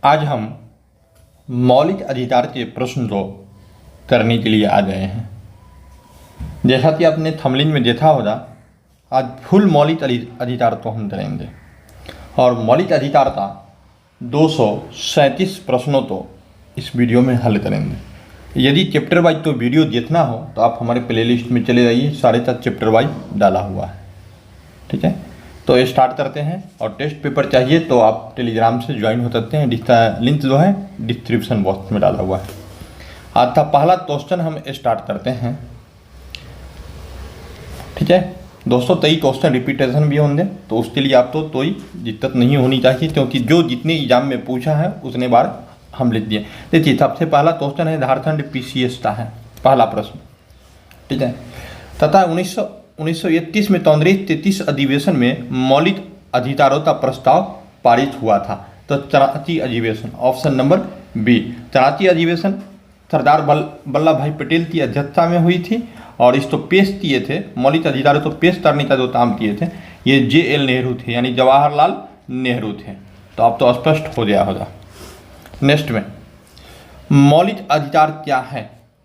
आज हम मौलिक अधिकार के प्रश्न को करने के लिए आ गए हैं। जैसा कि आपने थंबनेल में देखा होगा, आज फुल मौलिक अधिकार को हम करेंगे और मौलिक अधिकार का 237 प्रश्नों को इस वीडियो में हल करेंगे। यदि चैप्टर वाइज तो वीडियो देखना हो तो आप हमारे प्लेलिस्ट में चले जाइए, 4.5 चैप्टर वाइज डाला हुआ है। ठीक है, तो ये स्टार्ट करते हैं। और टेस्ट पेपर चाहिए तो आप टेलीग्राम से ज्वाइन हो सकते हैं, जिसका लिंक जो है डिस्क्रिप्शन बॉक्स में डाला हुआ है। आज का पहला क्वेश्चन हम स्टार्ट करते हैं। ठीक है दोस्तों, कई क्वेश्चन रिपीटेशन भी होंगे तो उसके लिए आपको कोई दिक्कत नहीं होनी चाहिए, क्योंकि जो जितने एग्जाम में पूछा है उतने बार हम लिख दिए। देखिए, सबसे पहला क्वेश्चन है झारखंड PCS का है पहला प्रश्न। ठीक है, तथा 1931 में कांग्रेस 33 अधिवेशन में मौलिक अधिकारों का प्रस्ताव पारित हुआ था। तो 84 अधिवेशन, ऑप्शन नंबर बी 84 अधिवेशन सरदार वल्लभ भाई पटेल की अध्यक्षता में हुई थी और इसको पेश किए थे, मौलिक अधिकारों को पेश करने का जो काम किए थे ये JL नेहरू थे, यानी जवाहरलाल नेहरू थे। तो अब तो स्पष्ट हो गया होगा। नेक्स्ट में मौलिक अधिकार क्या है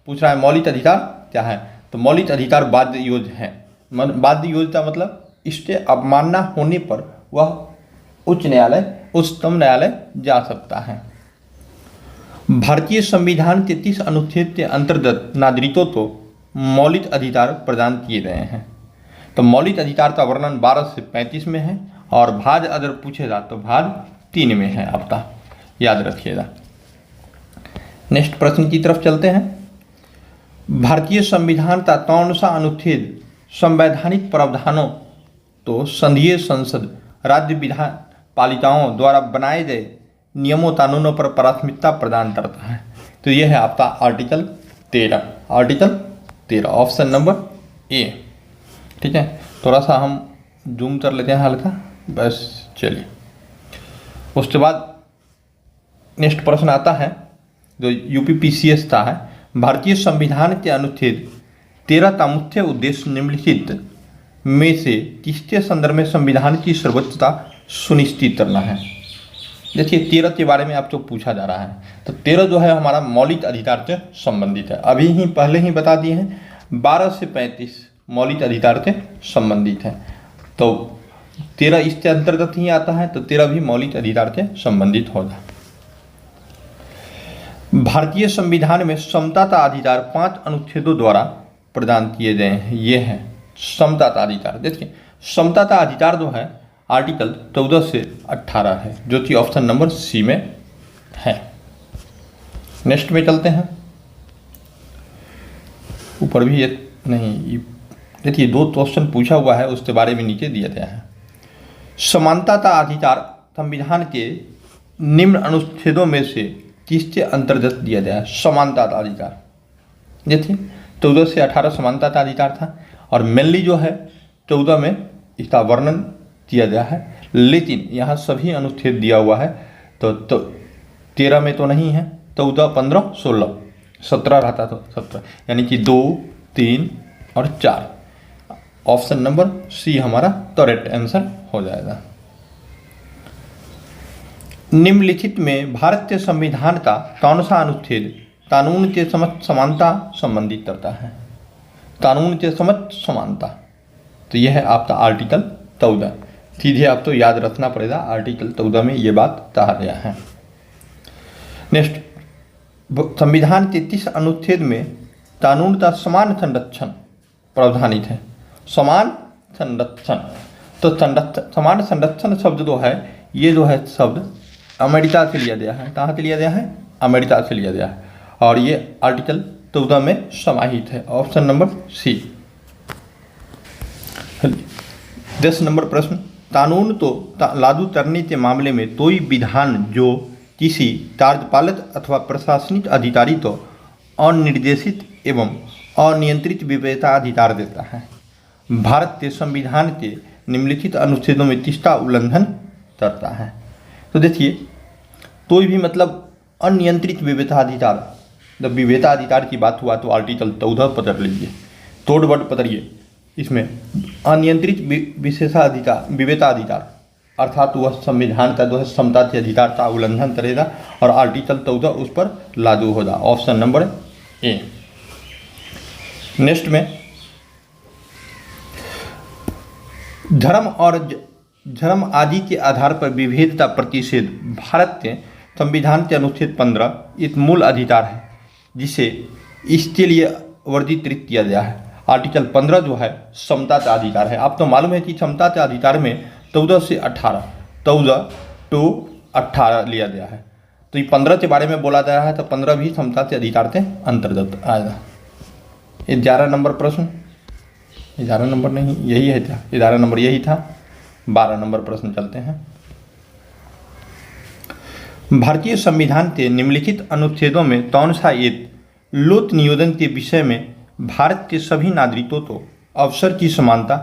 पूछ रहा है। मौलिक अधिकार क्या है? तो मौलिक अधिकार बाध्य योग्य है। बाध्य योग्य का मतलब इसके अवमानना होने पर वह उच्च न्यायालय, उच्चतम न्यायालय जा सकता है। भारतीय संविधान के 30 अनुच्छेद के अंतर्गत नागरिकों को मौलिक अधिकार प्रदान किए गए हैं। तो मौलिक अधिकार का वर्णन 12 से 35 में है और भाग अगर पूछेगा तो भाग 3 में है, आपका याद रखिएगा। नेक्स्ट प्रश्न की तरफ चलते हैं। भारतीय संविधान का कौन सा अनुच्छेद संवैधानिक प्रावधानों तो संघीय संसद, राज्य विधान पालिकाओं द्वारा बनाए गए नियमों कानूनों पर प्राथमिकता प्रदान करता है? तो यह है आपका आर्टिकल 13, आर्टिकल 13, ऑप्शन नंबर ए। ठीक है, थोड़ा सा हम जूम कर लेते हैं हल्का, बस चलिए। उसके बाद नेक्स्ट प्रश्न आता है जो UP PCS का है। भारतीय संविधान के अनुच्छेद 13 का मुख्य उद्देश्य निम्नलिखित में से किसके संदर्भ में संविधान की सर्वोच्चता सुनिश्चित करना है? देखिए, 13 के बारे में आपको पूछा जा रहा है। तो 13 जो है हमारा मौलिक अधिकार से संबंधित है। अभी ही पहले ही बता दिए हैं 12 से 35 मौलिक अधिकार से संबंधित है। तो 13 इसके अंतर्गत ही आता है, तो 13 भी मौलिक अधिकार से संबंधित होगा। भारतीय संविधान में समता का अधिकार 5 अनुच्छेदों द्वारा प्रदान किए गए हैं। ये है समता का अधिकार। देखिए, समता का अधिकार जो है आर्टिकल 14 से 18 है, जो कि ऑप्शन नंबर सी में है। नेक्स्ट में चलते हैं। ऊपर भी ये नहीं, देखिए 2 क्वेश्चन पूछा हुआ है, उसके बारे में नीचे दिया गया है। समानता का अधिकार संविधान के निम्न अनुच्छेदों में से किसके अंतर्गत दिया गया है? समानता का अधिकार। देखिए, 14 से 18 समानता का अधिकार था और मेनली जो है 14 में इसका वर्णन किया गया है, लेकिन यहाँ सभी अनुच्छेद दिया हुआ है। तो 13 में तो नहीं है, 14, 15, 16, 17 रहता तो 17, यानी कि 2, 3 और 4। ऑप्शन नंबर सी हमारा करेक्ट आंसर हो जाएगा। निम्नलिखित में भारतीय संविधान का कौन सा अनुच्छेद कानून के समक्ष समानता संबंधित करता है? कानून के समक्ष समानता, तो यह है आपका आर्टिकल 14। सीधे आप तो याद रखना पड़ेगा, आर्टिकल 14 में ये बात कहा गया है। नेक्स्ट, संविधान के 33 अनुच्छेद में कानून का समान संरक्षण प्रावधानित है। समान संरक्षण, तो समान संरक्षण शब्द जो है, ये जो है शब्द अमेरिका से लिया गया है। कहाँ से लिया गया है? अमेरिका से लिया गया है और ये आर्टिकल 14 में समाहित है, ऑप्शन नंबर सी। 10 नंबर प्रश्न, कानून तो लागू करने के मामले में कोई विधान जो किसी कार्यपालक अथवा प्रशासनिक अधिकारी को अनिर्देशित एवं अनियंत्रित विवेकाधिकार देता है, भारत के संविधान के निम्नलिखित अनुच्छेदों में किसका उल्लंघन करता है? तो देखिए, कोई भी मतलब अनियंत्रित विवेकाधिकार, जब विवेकाधिकार की बात हुआ तो आर्टिकल 14 पकड़ लीजिए, तोड़ वर्ड पकड़िए। इसमें अनियंत्रित विशेषाधिकार, विवेकाधिकार, अर्थात वह संविधान का जो है समता के अधिकार का उल्लंघन करेगा और आर्टिकल 14 उस पर लागू होगा। ऑप्शन नंबर ए। नेक्स्ट में धर्म आदि के आधार पर विभेद का प्रतिषेध भारत के संविधान के अनुच्छेद 15 एक मूल अधिकार है जिसे इसके लिए वर्गीकृत किया गया है। आर्टिकल 15 जो है समता का अधिकार है। आपको मालूम है कि समता के अधिकार में 14 से 18 लिया गया है, तो ये 15 के बारे में बोला जा रहा है, तो 15 भी समता के अधिकार के अंतर्गत आएगा। 11 नंबर प्रश्न, 11 नंबर नहीं, यही है था, 11 नंबर यही था। 12 नंबर प्रश्न चलते हैं। भारतीय संविधान के निम्नलिखित अनुच्छेदों में कौन सा एक लोक नियोजन के विषय में भारत के सभी नागरिकों को अवसर की समानता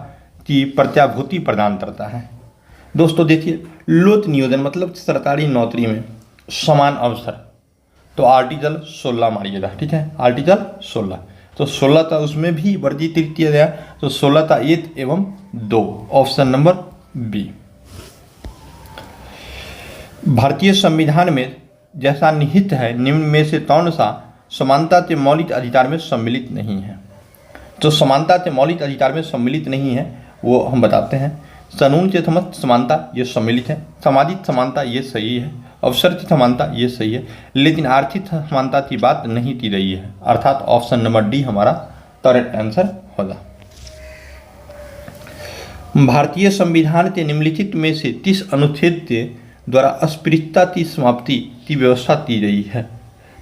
की प्रत्याभूति प्रदान करता है? दोस्तों देखिए, लोक नियोजन मतलब सरकारी नौकरी में समान अवसर, तो आर्टिकल 16 मारिएगा, ठीक है, आर्टिकल 16। तो 16 था उसमें भी वर्गीकृत किया गया, तो 16 था 1 एवं 2, ऑप्शन नंबर बी। भारतीय संविधान में जैसा निहित है निम्न में से कौन सा समानता के मौलिक अधिकार में सम्मिलित नहीं है? तो समानता के मौलिक अधिकार में सम्मिलित नहीं है वो हम बताते हैं। कानून के समस्त समानता ये सम्मिलित है, सामाजिक समानता ये सही है, अवसर की समानता ये सही है, लेकिन आर्थिक समानता की बात नहीं की गई है, अर्थात ऑप्शन नंबर डी हमारा करेक्ट आंसर होगा। भारतीय संविधान के निम्नलिखित में से किस अनुच्छेद के द्वारा अस्पृश्यता की समाप्ति की व्यवस्था की गई है?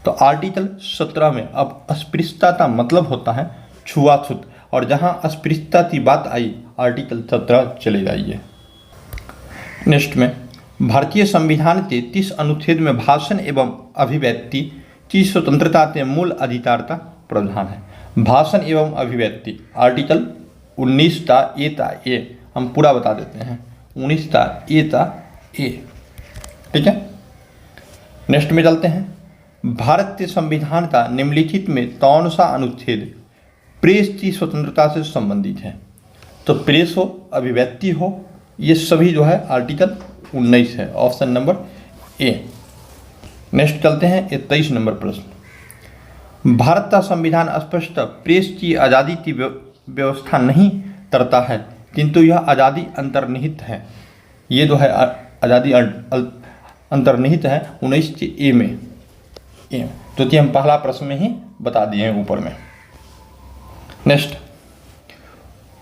तो आर्टिकल 17 में अब अस्पृश्यता का मतलब होता है छुआछूत, और जहां अस्पृश्यता की बात आई आर्टिकल 17 चले जाइए। नेक्स्ट में भारतीय संविधान के किस अनुच्छेद में भाषण एवं अभिव्यक्ति की स्वतंत्रता के मूल अधिकार का प्रावधान है? भाषण एवं अभिव्यक्ति आर्टिकल 19 का ए, हम पूरा बता देते हैं, 19 का ए, ठीक है। नेक्स्ट में चलते हैं। भारत के संविधान का निम्नलिखित में कौन सा अनुच्छेद प्रेस की स्वतंत्रता से संबंधित है? तो प्रेस हो, अभिव्यक्ति हो, ये सभी जो है आर्टिकल 19 है, ऑप्शन नंबर ए। नेक्स्ट चलते हैं 23 नंबर प्रश्न। भारत का संविधान स्पष्ट प्रेस की आज़ादी की व्यवस्था नहीं करता है, किंतु यह आज़ादी अंतर्निहित है। ये जो है आज़ादी अंतर्निहित है 19 के ए में, तो कि हम पहला प्रश्न में ही बता दिए हैं ऊपर में। नेक्स्ट,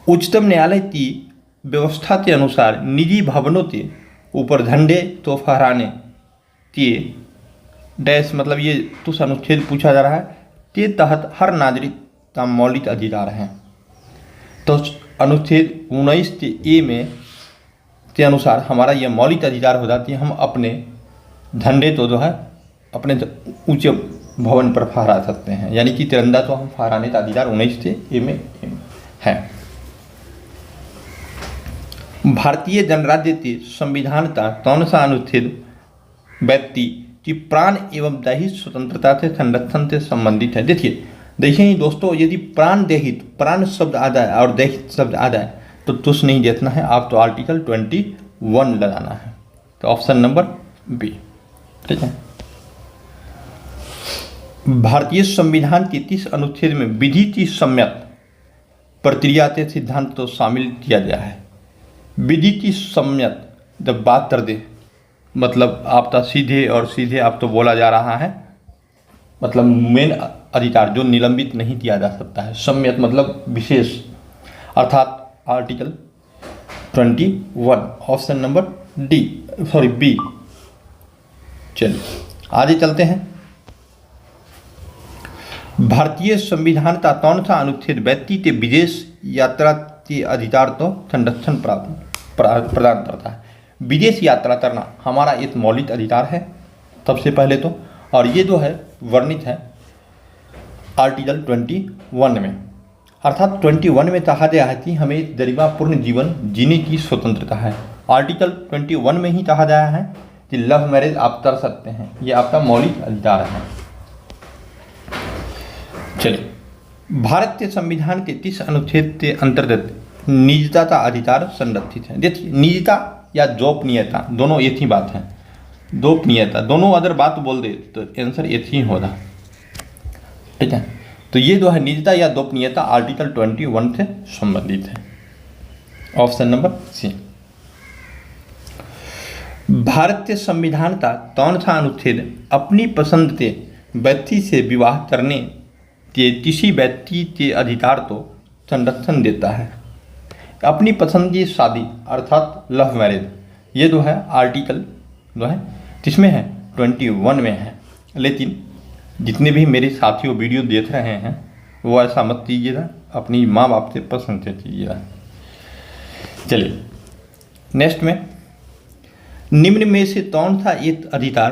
उच्चतम न्यायालय की व्यवस्था के अनुसार निजी भवनों के ऊपर झंडे तो फहराने के डैश, मतलब ये कुछ अनुच्छेद पूछा जा रहा है, के तहत हर नागरिक का मौलिक अधिकार है। तो अनुच्छेद 19 के ए में के अनुसार हमारा यह मौलिक अधिकार हो जाती है, हम अपने झंडे तो जो है अपने ऊंचे भवन पर फहरा सकते हैं, यानी कि तिरंगा तो हम फहराने का अधिकार 19 के ए में है। भारतीय गणराज्य के संविधान का कौन सा अनुच्छेद व्यक्ति की प्राण एवं दैहिक स्वतंत्रता से संरक्षण से संबंधित है? देखिए दोस्तों, यदि प्राण शब्द आ जाए और दैहिक शब्द आ जाए तो तुच्छ नहीं देखना है, आप तो आर्टिकल 21 लगाना है, तो ऑप्शन नंबर बी, ठीक है। भारतीय संविधान के 30 अनुच्छेद में विधि की सम्यक प्रक्रिया के सिद्धांत तो शामिल किया गया है। विधि की सम्यक जब बात कर दे, मतलब आपका सीधे और सीधे आप तो बोला जा रहा है, मतलब मेन अधिकार जो निलंबित नहीं किया जा सकता है। सम्यक मतलब विशेष, अर्थात आर्टिकल 21, ऑप्शन नंबर बी। चलिए आगे चलते हैं। भारतीय संविधान का कौन सा अनुच्छेद व्यक्ति के विदेश यात्रा के अधिकार को संरक्षण प्रदान करता है? विदेश यात्रा करना हमारा एक मौलिक अधिकार है सबसे पहले तो, और ये जो है वर्णित है आर्टिकल 21 में, अर्थात 21 में कहा गया है कि हमें गरिमापूर्ण जीवन जीने की स्वतंत्रता है। आर्टिकल 21 में ही कहा गया है कि लव मैरिज आप कर सकते हैं, ये आपका मौलिक अधिकार है। चलिए, भारत के संविधान के किस अनुच्छेद के अंतर्गत निजता का अधिकार संरक्षित है? देखिए, निजता या गोपनीयता, दोनों एक ही बात है। गोपनीयता, दोनों अगर बात बोल दे तो आंसर एक ही होगा, ठीक है। तो ये जो है निजता या गोपनीयता आर्टिकल 21 से संबंधित है। Option number C. भारतीय संविधान का कौन सा अनुच्छेद अपनी पसंद के व्यक्ति से विवाह करने के किसी व्यक्ति के अधिकार को संरक्षण देता है? अपनी पसंद की शादी अर्थात लव मैरिज, ये जो है आर्टिकल जो है किसमें है? 21 में है। लेकिन जितने भी मेरे साथियों वीडियो देख रहे हैं वो ऐसा मत कीजिएगा, अपनी माँ बाप से पसंद से कीजिएगा। चलिए नेक्स्ट में, निम्न में से कौन सा एक अधिकार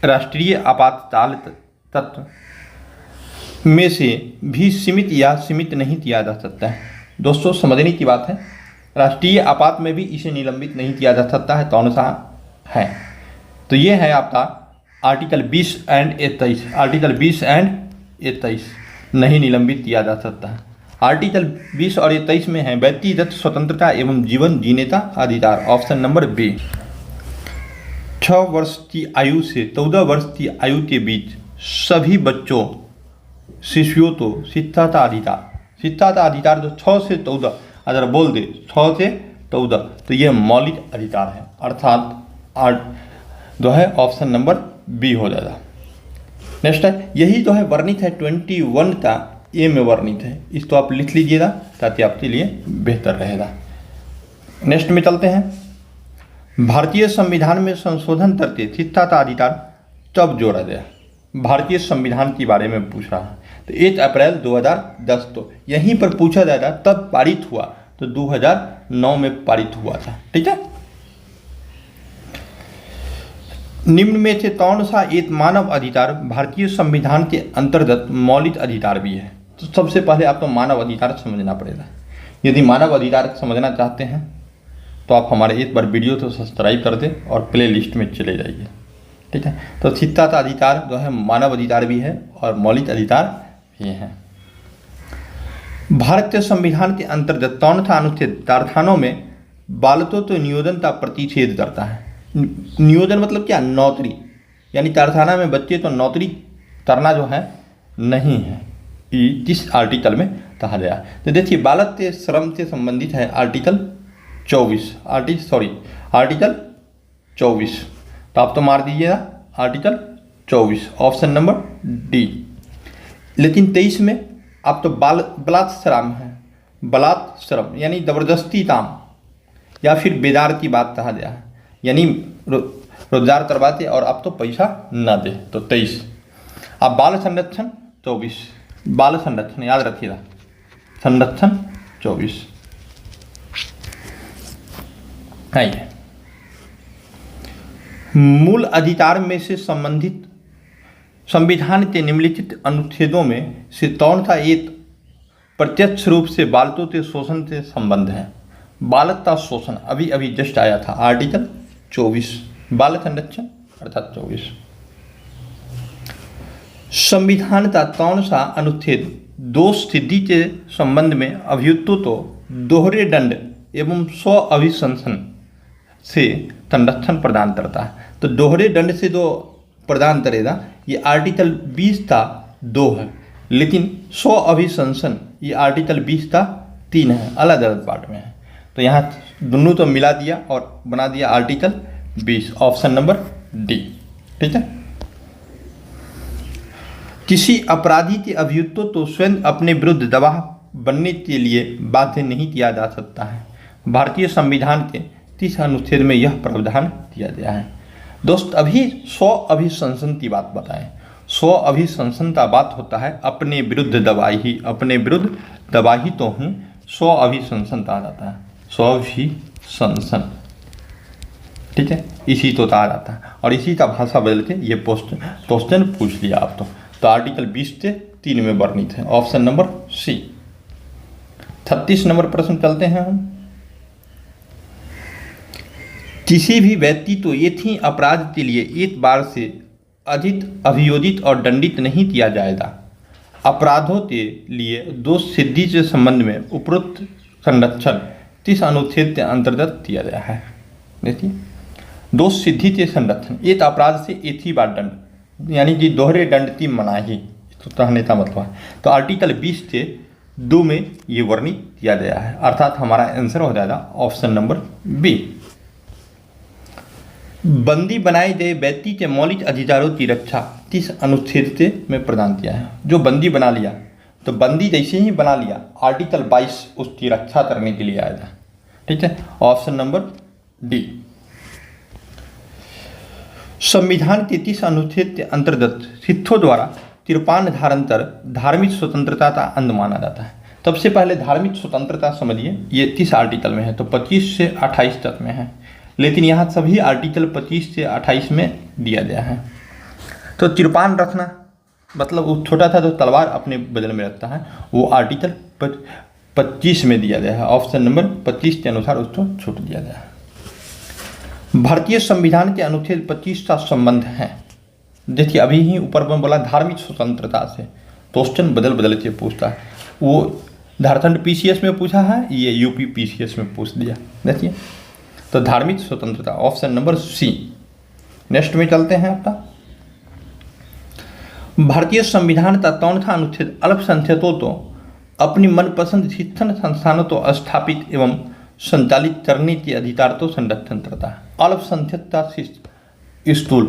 राष्ट्रीय आपातकाल तत्व में से भी सीमित या सीमित नहीं किया जा सकता है? दोस्तों समझने की बात है, राष्ट्रीय आपात में भी इसे निलंबित नहीं किया जा सकता है। कौन सा है? तो ये है आपका आर्टिकल 20 एंड 23। आर्टिकल 20 एंड 23 नहीं निलंबित किया जा सकता है। आर्टिकल 20 और 23 में है व्यक्तिगत स्वतंत्रता एवं जीवन जीने का अधिकार। Option number B. 6 वर्ष की आयु से 14 वर्ष की आयु के बीच सभी बच्चों शिशुओं को शिक्षा का अधिकार, शिक्षा का अधिकार जो 6 से 14 अगर बोल दे 6 से 14 तो ये मौलिक अधिकार है, अर्थात जो है ऑप्शन नंबर बी हो जाएगा। नेक्स्ट है, यही जो है वर्णित है 21 का ए में वर्णित है, इसको आप लिख लीजिएगा ताकि आपके लिए बेहतर रहेगा। नेक्स्ट में चलते हैं, भारतीय संविधान में संशोधन करके शिक्षा का अधिकार कब जोड़ा गया? भारतीय संविधान के बारे में पूछ रहा है। तो 1 अप्रैल 2010, तो यहीं पर पूछा जाएगा तब पारित हुआ, तो 2009 में पारित हुआ था, ठीक है। निम्न में से कौन सा एक मानव अधिकार भारतीय संविधान के अंतर्गत मौलिक अधिकार भी है? तो सबसे पहले आपको मानव अधिकार समझना पड़ेगा। यदि मानव अधिकार समझना चाहते हैं तो आप हमारे एक बार वीडियो तो सब्सक्राइब कर दें और प्ले लिस्ट में चले जाइए, ठीक है। तो शिक्षा का अधिकार जो है मानव अधिकार भी है और मौलिक अधिकार भी है। भारतीय संविधान के अंतर्गत कौन सा अनुच्छेद कारखानों में बालकों तो नियोजन का प्रतिषेध करता है? नियोजन मतलब क्या? नौकरी, यानी कारखाना में बच्चे तो नौकरी करना जो है नहीं है, किस आर्टिकल में कहा गया? तो देखिए बालक के श्रम से संबंधित है आर्टिकल 24, आर्टिकल 24, तो आप तो मार दीजिएगा आर्टिकल 24, ऑप्शन नंबर डी। लेकिन 23 में आप तो बलात्श्रम है, बलात्श्रम यानी जबरदस्ती काम या फिर बेदार की बात कहा गया है, यानी रोजगार करवाते और आप तो पैसा न दे, तो 23। अब बाल संरक्षण 24, बाल संरक्षण याद रखिएगा, संरक्षण 24। आइए, मूल अधिकार में से संबंधित संविधान के निम्नलिखित अनुच्छेदों में से कौन सा एक प्रत्यक्ष रूप से बालकों के शोषण से संबंध है? बालक का शोषण अभी अभी जस्ट आया था, आर्टिकल 24, बाल संरक्षण अर्थात 24। संविधान का कौन सा अनुच्छेद दोष सिद्धि के संबंध में अभियुक्तों को दोहरे दंड एवं स्व अभिशंसन से संरक्षण प्रदान करता है? तो दोहरे दंड से जो प्रदान करेगा ये आर्टिकल 20 का 2 है, लेकिन स्व अभिशंसन ये आर्टिकल 20 का 3 है, अलग अलग पार्ट में है। तो यहाँ दोनों तो मिला दिया और बना दिया आर्टिकल 20, ऑप्शन नंबर डी, ठीक है। किसी अपराधी के अभियुक्तों तो स्वयं अपने विरुद्ध गवाह बनने के लिए बाध्य नहीं किया जा सकता है। भारतीय संविधान के 30 अनुच्छेद में यह प्रावधान किया गया है। दोस्त अभी स्व अभिशंसन की बात बताएं। स्व अभिशंसन का बात होता है अपने विरुद्ध दबाही, अपने विरुद्ध दबाही तो हूँ, स्व अभिशंसन कहा जाता है, स्व अभिशंसन, ठीक है, इसी तो कहा जाता है। और इसी का भाषा बदल के ये क्वेश्चन पूछ लिया आप तो आर्टिकल 20 से 3 में वर्णित है, ऑप्शन नंबर सी। 36 नंबर प्रश्न चलते हैं हम। किसी भी व्यक्ति तो एक ही अपराध के लिए एक बार से अधिक अभियोजित और दंडित नहीं किया जाएगा। अपराधों के लिए दोष सिद्धि के संबंध में उपरोक्त संरक्षण किस अनुच्छेद के अंतर्गत किया गया है? देखिए, दोष सिद्धि के संरक्षण एक अपराध से एक ही बार दंड, यानी कि दोहरे दंड की मनाही तो कहने का मतलब है। तो आर्टिकल 20 से 2 में ये वर्णित किया गया है, अर्थात हमारा आंसर हो जाएगा ऑप्शन नंबर बी। बंदी बनाए गए व्यक्ति के मौलिक अधिकारों की रक्षा किस अनुच्छेद से में प्रदान किया है। जो बंदी बना लिया, तो बंदी जैसे ही बना लिया आर्टिकल 22 उसकी रक्षा करने के लिए आएगा। ठीक है, ऑप्शन नंबर डी। संविधान के किस अनुच्छेद के अंतर्गत सिखों द्वारा तिरपान धारण कर धार्मिक स्वतंत्रता का अंत माना जाता है। सबसे पहले धार्मिक स्वतंत्रता समझिए, ये 30 आर्टिकल में है, तो 25 से 28 तक में है, लेकिन यहाँ सभी आर्टिकल 25 से 28 में दिया गया है। तो तिरपान रखना मतलब वो छोटा था तो तलवार अपने बदल में रखता है, वो आर्टिकल 25 में दिया गया है। ऑप्शन नंबर 25 के अनुसार उसको छूट दिया गया है। भारतीय संविधान के अनुच्छेद 25 का संबंध है, देखिए अभी ही ऊपर में बोला धार्मिक स्वतंत्रता से, क्वेश्चन बदल के पूछता है। वो झारखंड पीसीएस में पूछा है, ये यूपी पीसीएस में पूछ दिया। देखिए, तो धार्मिक स्वतंत्रता ऑप्शन नंबर सी। नेक्स्ट में चलते हैं आपका, भारतीय संविधान का कौन सा अनुच्छेद अल्पसंख्यकों तो अपनी मनपसंद शिक्षण संस्थानों को स्थापित एवं संचालित करने के अधिकार को संरक्षण करता है। अल्पसंख्यक का स्कूल,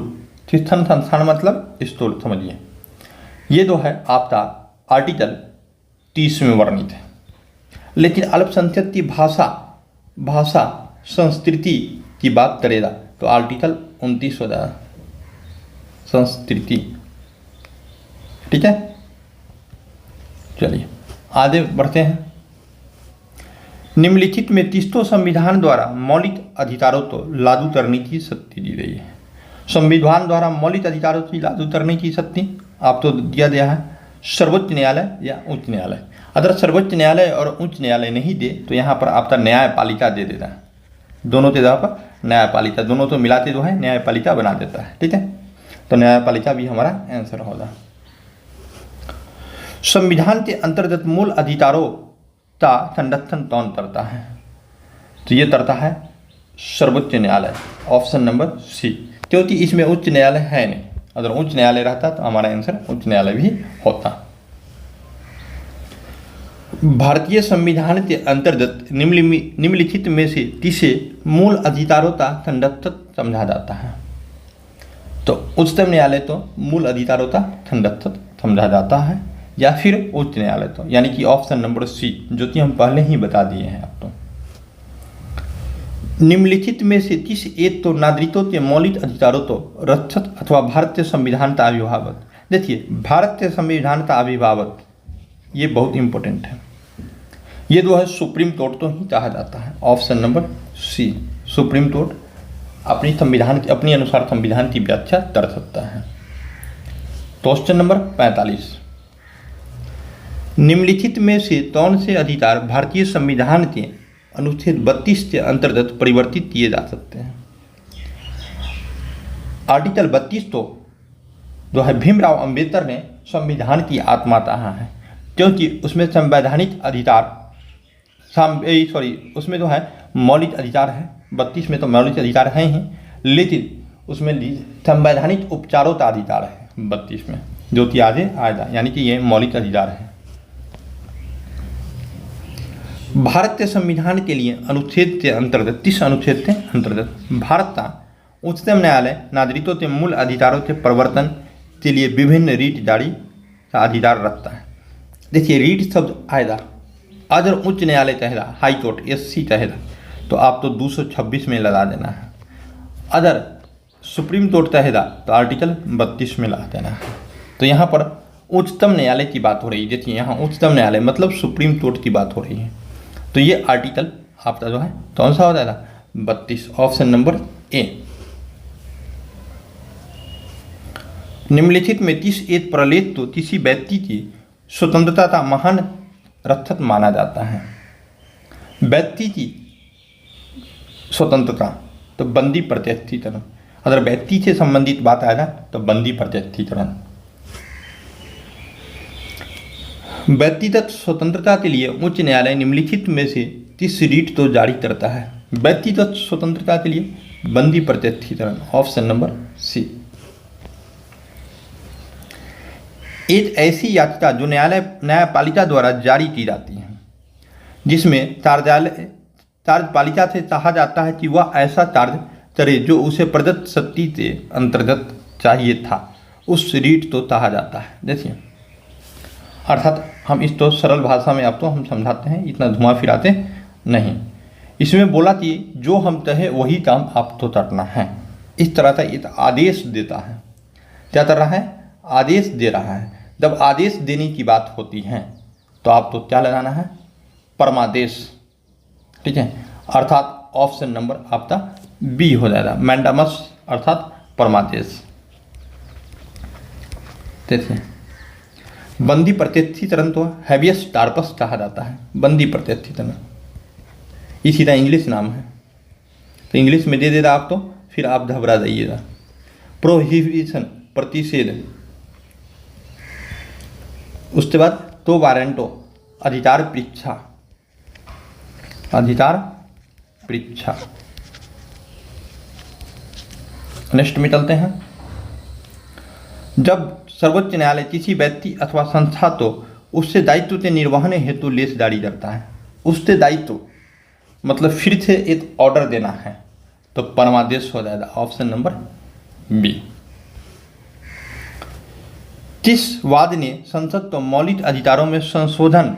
शिक्षण संस्थान मतलब स्कूल समझिए, ये जो है आपका आर्टिकल 30 में वर्णित है। लेकिन अल्पसंख्यक की भाषा संस्कृति की बात करेगा तो आर्टिकल 29 हो जाएगा, संस्कृति। ठीक है, चलिए आगे बढ़ते हैं। निम्नलिखित में किसको संविधान द्वारा मौलिक अधिकारों को लागू करने की शक्ति दी गई है। संविधान द्वारा मौलिक अधिकारों की लागू करने की शक्ति आपको दिया गया है सर्वोच्च न्यायालय या उच्च न्यायालय। अगर सर्वोच्च न्यायालय और उच्च न्यायालय नहीं दे तो यहाँ पर आपका न्यायपालिका दे देता है, दोनों के जगह पर न्यायपालिका, दोनों तो मिलाते जो है न्यायपालिका बना देता है। ठीक है, तो न्यायपालिका भी हमारा आंसर होगा। संविधान के अंतर्गत मूल अधिकारों का संरक्षण कौन करता है, तो ये करता है सर्वोच्च न्यायालय, ऑप्शन नंबर सी, क्योंकि इसमें उच्च न्यायालय है नहीं। अगर उच्च न्यायालय रहता तो हमारा आंसर उच्च न्यायालय भी होता। भारतीय संविधान के अंतर्गत निम्नलिखित में से किसे मूल अधिकारों का संरक्षक समझा जाता है। तो उच्चतम न्यायालय तो मूल अधिकारों का संरक्षक समझा जाता है, या फिर उच्च न्यायालय तो, यानी कि ऑप्शन नंबर सी, जो कि हम पहले ही बता दिए हैं आपको। निम्नलिखित में से किस एक तो नागरिकों के मौलिक अधिकारों को रक्षक अथवा भारतीय संविधान का अभिभावक। देखिए, भारतीय संविधान का अभिभावक ये बहुत इंपॉर्टेंट है, ये जो है सुप्रीम कोर्ट तो ही कहा जाता है। Option number C, supreme court अपनी अनुसार संविधान की व्याख्या कर सकता है। क्वेश्चन नंबर 45, निम्नलिखित में से कौन से अधिकार भारतीय संविधान के अनुच्छेद 32 के अंतर्गत परिवर्तित किए जा सकते हैं। आर्टिकल 32 तो जो है भीमराव अंबेडकर ने संविधान की आत्मा कहा है, क्योंकि उसमें संवैधानिक अधिकार उसमें जो है मौलिक अधिकार है। 32 में तो मौलिक अधिकार हैं ही, लेकिन उसमें संवैधानिक उपचारों का अधिकार है 32 में, जो कि आगे आएगा, यानी कि ये मौलिक अधिकार है। भारतीय संविधान के लिए अनुच्छेद के अंतर्गत 30 अनुच्छेद के अंतर्गत भारत का उच्चतम न्यायालय नागरिकों के मूल अधिकारों के प्रवर्तन के लिए विभिन्न रीट जारी का अधिकार रखता है। देखिए, रीट शब्द आएगा, अगर उच्च न्यायालय चाहेगा, हाई कोर्ट एससी चाहेगा तो आप तो 226 में लगा देना है। अगर सुप्रीम कोर्ट चाहेगा तो आर्टिकल 32 में लगा देना है। तो यहाँ पर उच्चतम न्यायालय की बात हो रही है। देखिए, यहाँ उच्चतम न्यायालय मतलब सुप्रीम कोर्ट की बात हो रही है, तो ये आर्टिकल आपका जो है कौन सा हो जाएगा 32, ऑप्शन नंबर ए। निम्नलिखित में किस एक प्रलेख तो किसी व्यक्ति की स्वतंत्रता का महान रक्षक माना जाता है। व्यक्ति की स्वतंत्रता तो बंदी प्रत्यक्षीकरण, अगर व्यक्ति से संबंधित बात आएगा तो बंदी प्रत्यक्षीकरण। व्यक्तिगत स्वतंत्रता के लिए उच्च न्यायालय निम्नलिखित में से किस रीट तो जारी करता है। व्यक्तिगत स्वतंत्रता के लिए बंदी प्रत्यक्षीकरण, ऑप्शन नंबर सी। एक ऐसी याचिका जो न्यायपालिका द्वारा जारी की जाती है जिसमें कार्यपालिका से चाहा जाता है कि वह ऐसा चार्ज करे जो उसे प्रदत्त शक्ति के अंतर्गत चाहिए था, उस रीट तो चाहा जाता है। देखिए, अर्थात हम इस तो सरल भाषा में आपको हम समझाते हैं, इतना धुआं फिराते नहीं। इसमें बोला कि जो हम चाहे वही काम आपको करना है, इस तरह का एक आदेश देता है। क्या कर रहा है? आदेश दे रहा है। जब आदेश देने की बात होती है तो आपको क्या लगाना है? परमादेश। ठीक है, अर्थात ऑप्शन नंबर आपका बी हो जाएगा, मैंडामस अर्थात परमादेश। देखिए, बंदी प्रत्यक्षीकरण तो हैबियस कार्पस कहा जाता है, बंदी प्रत्यक्षीकरण, इसी का इंग्लिश नाम है। तो इंग्लिश में दे देगा आप, तो फिर आप घबरा जाइएगा। प्रोहिबिशन, प्रतिषेध, उसके बाद तो वारंटो, अधिकार परीक्षा, अधिकार परीक्षा। नेक्स्ट में चलते हैं। जब सर्वोच्च न्यायालय किसी व्यक्ति अथवा संस्था तो उससे दायित्व के निर्वहन हेतु लेख जारी करता है, उससे दायित्व मतलब फिर से एक ऑर्डर देना है, तो परमादेश हो जाएगा, ऑप्शन नंबर बी। किस वाद ने संसद को मौलिक अधिकारों में संशोधन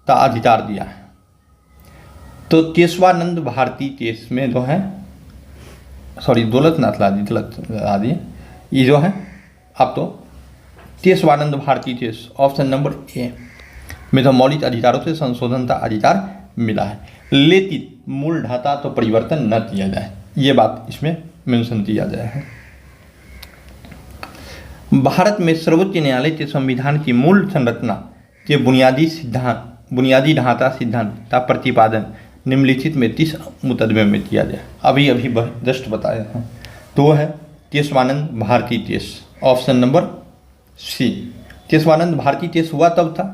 का अधिकार दिया है? तो केशवानंद भारती केस में जो है, सॉरी दौलतनाथ लादी, ये जो है आप तो Keshavananda Bharati case, option number A में तो मौलिक अधिकारों से संशोधन का अधिकार मिला है, लेकिन मूल ढांचा तो परिवर्तन न किया जाए, ये बात इसमें मेंशन किया गया है। भारत में सर्वोच्च न्यायालय के संविधान की मूल संरचना के बुनियादी ढांचा सिद्धांत का प्रतिपादन निम्नलिखित में 30 मुकदमे में किया गया। अभी जस्ट बताया है, तो है Keshavananda Bharati case, option number C. Keshavananda Bharati case हुआ तब था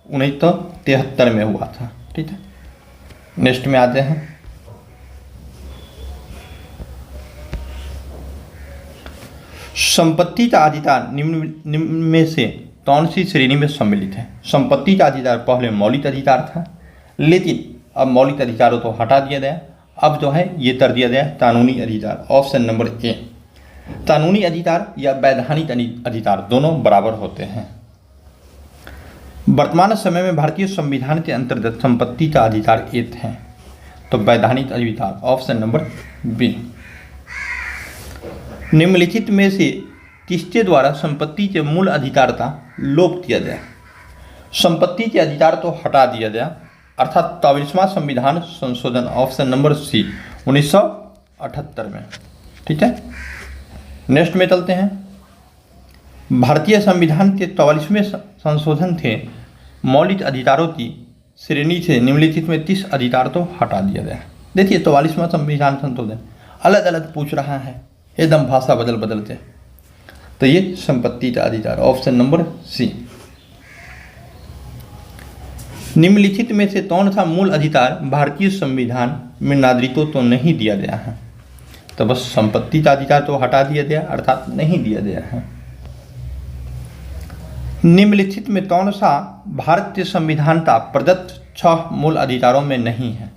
1973 में हुआ था। ठीक है, नेक्स्ट में आते हैं। संपत्ति का अधिकार निम्न में से कौन सी श्रेणी में सम्मिलित है? संपत्ति का अधिकार पहले मौलिक अधिकार था, लेकिन अब मौलिक अधिकारों को हटा दिया गया, अब जो है ये कर दिया गया कानूनी अधिकार, ऑप्शन नंबर ए। कानूनी अधिकार या वैधानिक अधिकार दोनों बराबर होते हैं। वर्तमान समय में भारतीय संविधान के अंतर्गत संपत्ति का अधिकार एक है, तो वैधानिक अधिकार, ऑप्शन नंबर बी। निम्नलिखित में से किसके द्वारा संपत्ति के मूल अधिकार का लोप किया गया? संपत्ति के अधिकार तो हटा दिया गया, अर्थात 23वां संविधान संशोधन, ऑप्शन नंबर सी, 1978 में। ठीक है, नेक्स्ट में चलते हैं। भारतीय संविधान के 44वें संशोधन थे मौलिक अधिकारों की श्रेणी से निम्नलिखित में 30 अधिकार तो हटा दिया गया। देखिए, 44वां संविधान संशोधन अलग अलग पूछ रहा है, एकदम भाषा बदलते, तो ये संपत्ति का अधिकार, ऑप्शन नंबर सी। निम्नलिखित में से कौन सा मूल अधिकार भारतीय संविधान में नागरिकों को नहीं दिया गया है? तो बस संपत्ति का अधिकार तो हटा दिया गया, अर्थात नहीं दिया गया है। निम्नलिखित में कौन सा भारतीय संविधान का प्रदत्त 6 मूल अधिकारों में नहीं है?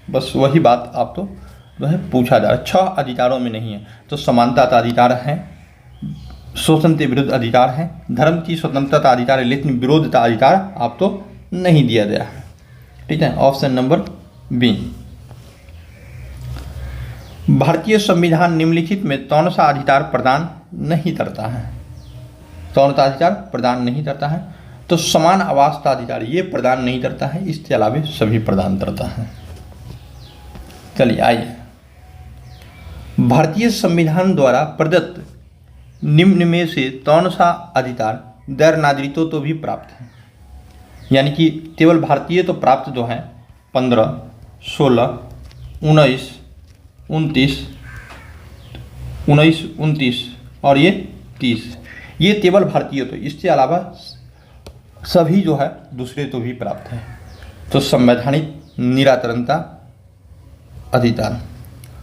बस वही बात आप तो वह पूछा जा रहा है, 6 अधिकारों में नहीं है। तो समानता का अधिकार है, शोषण के विरुद्ध अधिकार है, धर्म की स्वतंत्रता का अधिकार है, लेकिन विरोध का अधिकार आप तो नहीं दिया गया है। ठीक है, ऑप्शन नंबर बी। भारतीय संविधान निम्नलिखित में कौन सा अधिकार प्रदान नहीं करता है? कौन सा अधिकार प्रदान नहीं करता है? तो समान आवास का अधिकार ये प्रदान नहीं करता है, इसके अलावा सभी प्रदान करता है। चलिए आइए, भारतीय संविधान द्वारा प्रदत्त निम्न में से कौन सा अधिकार गैर नागरिकों को भी प्राप्त है? यानी कि केवल भारतीय तो प्राप्त जो है 15, 16, 19, 29 और ये 30, ये केवल भारतीय, तो इसके अलावा सभी जो है दूसरे तो भी प्राप्त है। तो संवैधानिक निराकरण का अधिकार,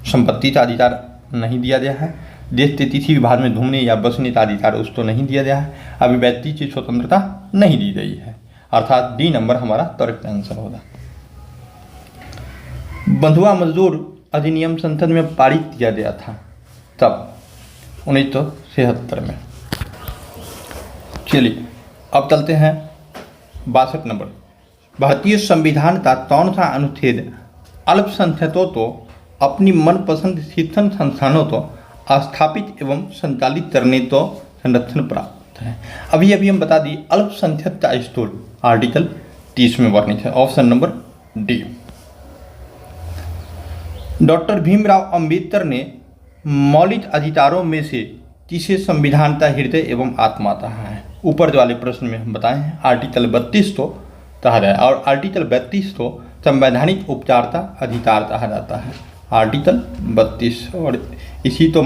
संपत्ति का अधिकार नहीं दिया गया है। देश के किसी भी भाग में घूमने या बसने का अधिकार उसको नहीं दिया गया है। अभिव्यक्ति की स्वतंत्रता नहीं दी गई है, अर्थात डी नंबर हमारा करेक्ट आंसर होगा। बंधुआ मजदूर अधिनियम संसद में पारित किया गया था तब 1976 में। चलिए अब चलते हैं 62 नंबर। भारतीय संविधान का कौन सा अनुच्छेद अल्पसंख्यकों को अपनी मनपसंद शिक्षण संस्थानों को स्थापित एवं संचालित करने को संरक्षण प्राप्त है? अभी हम बता दिए अल्पसंख्यक का स्टोर आर्टिकल 30 में वर्णित है। Option number D. Doctor Bhimrao Ambedkar ने मौलिक अधिकारों में से किसे संविधान का हृदय एवं आत्मा कहा है? ऊपर वाले प्रश्न में हम बताए हैं आर्टिकल 32 को कहा जाए और आर्टिकल 32 को संवैधानिक उपचार का अधिकार कहा जाता है। आर्टिकल 32 और इसी तो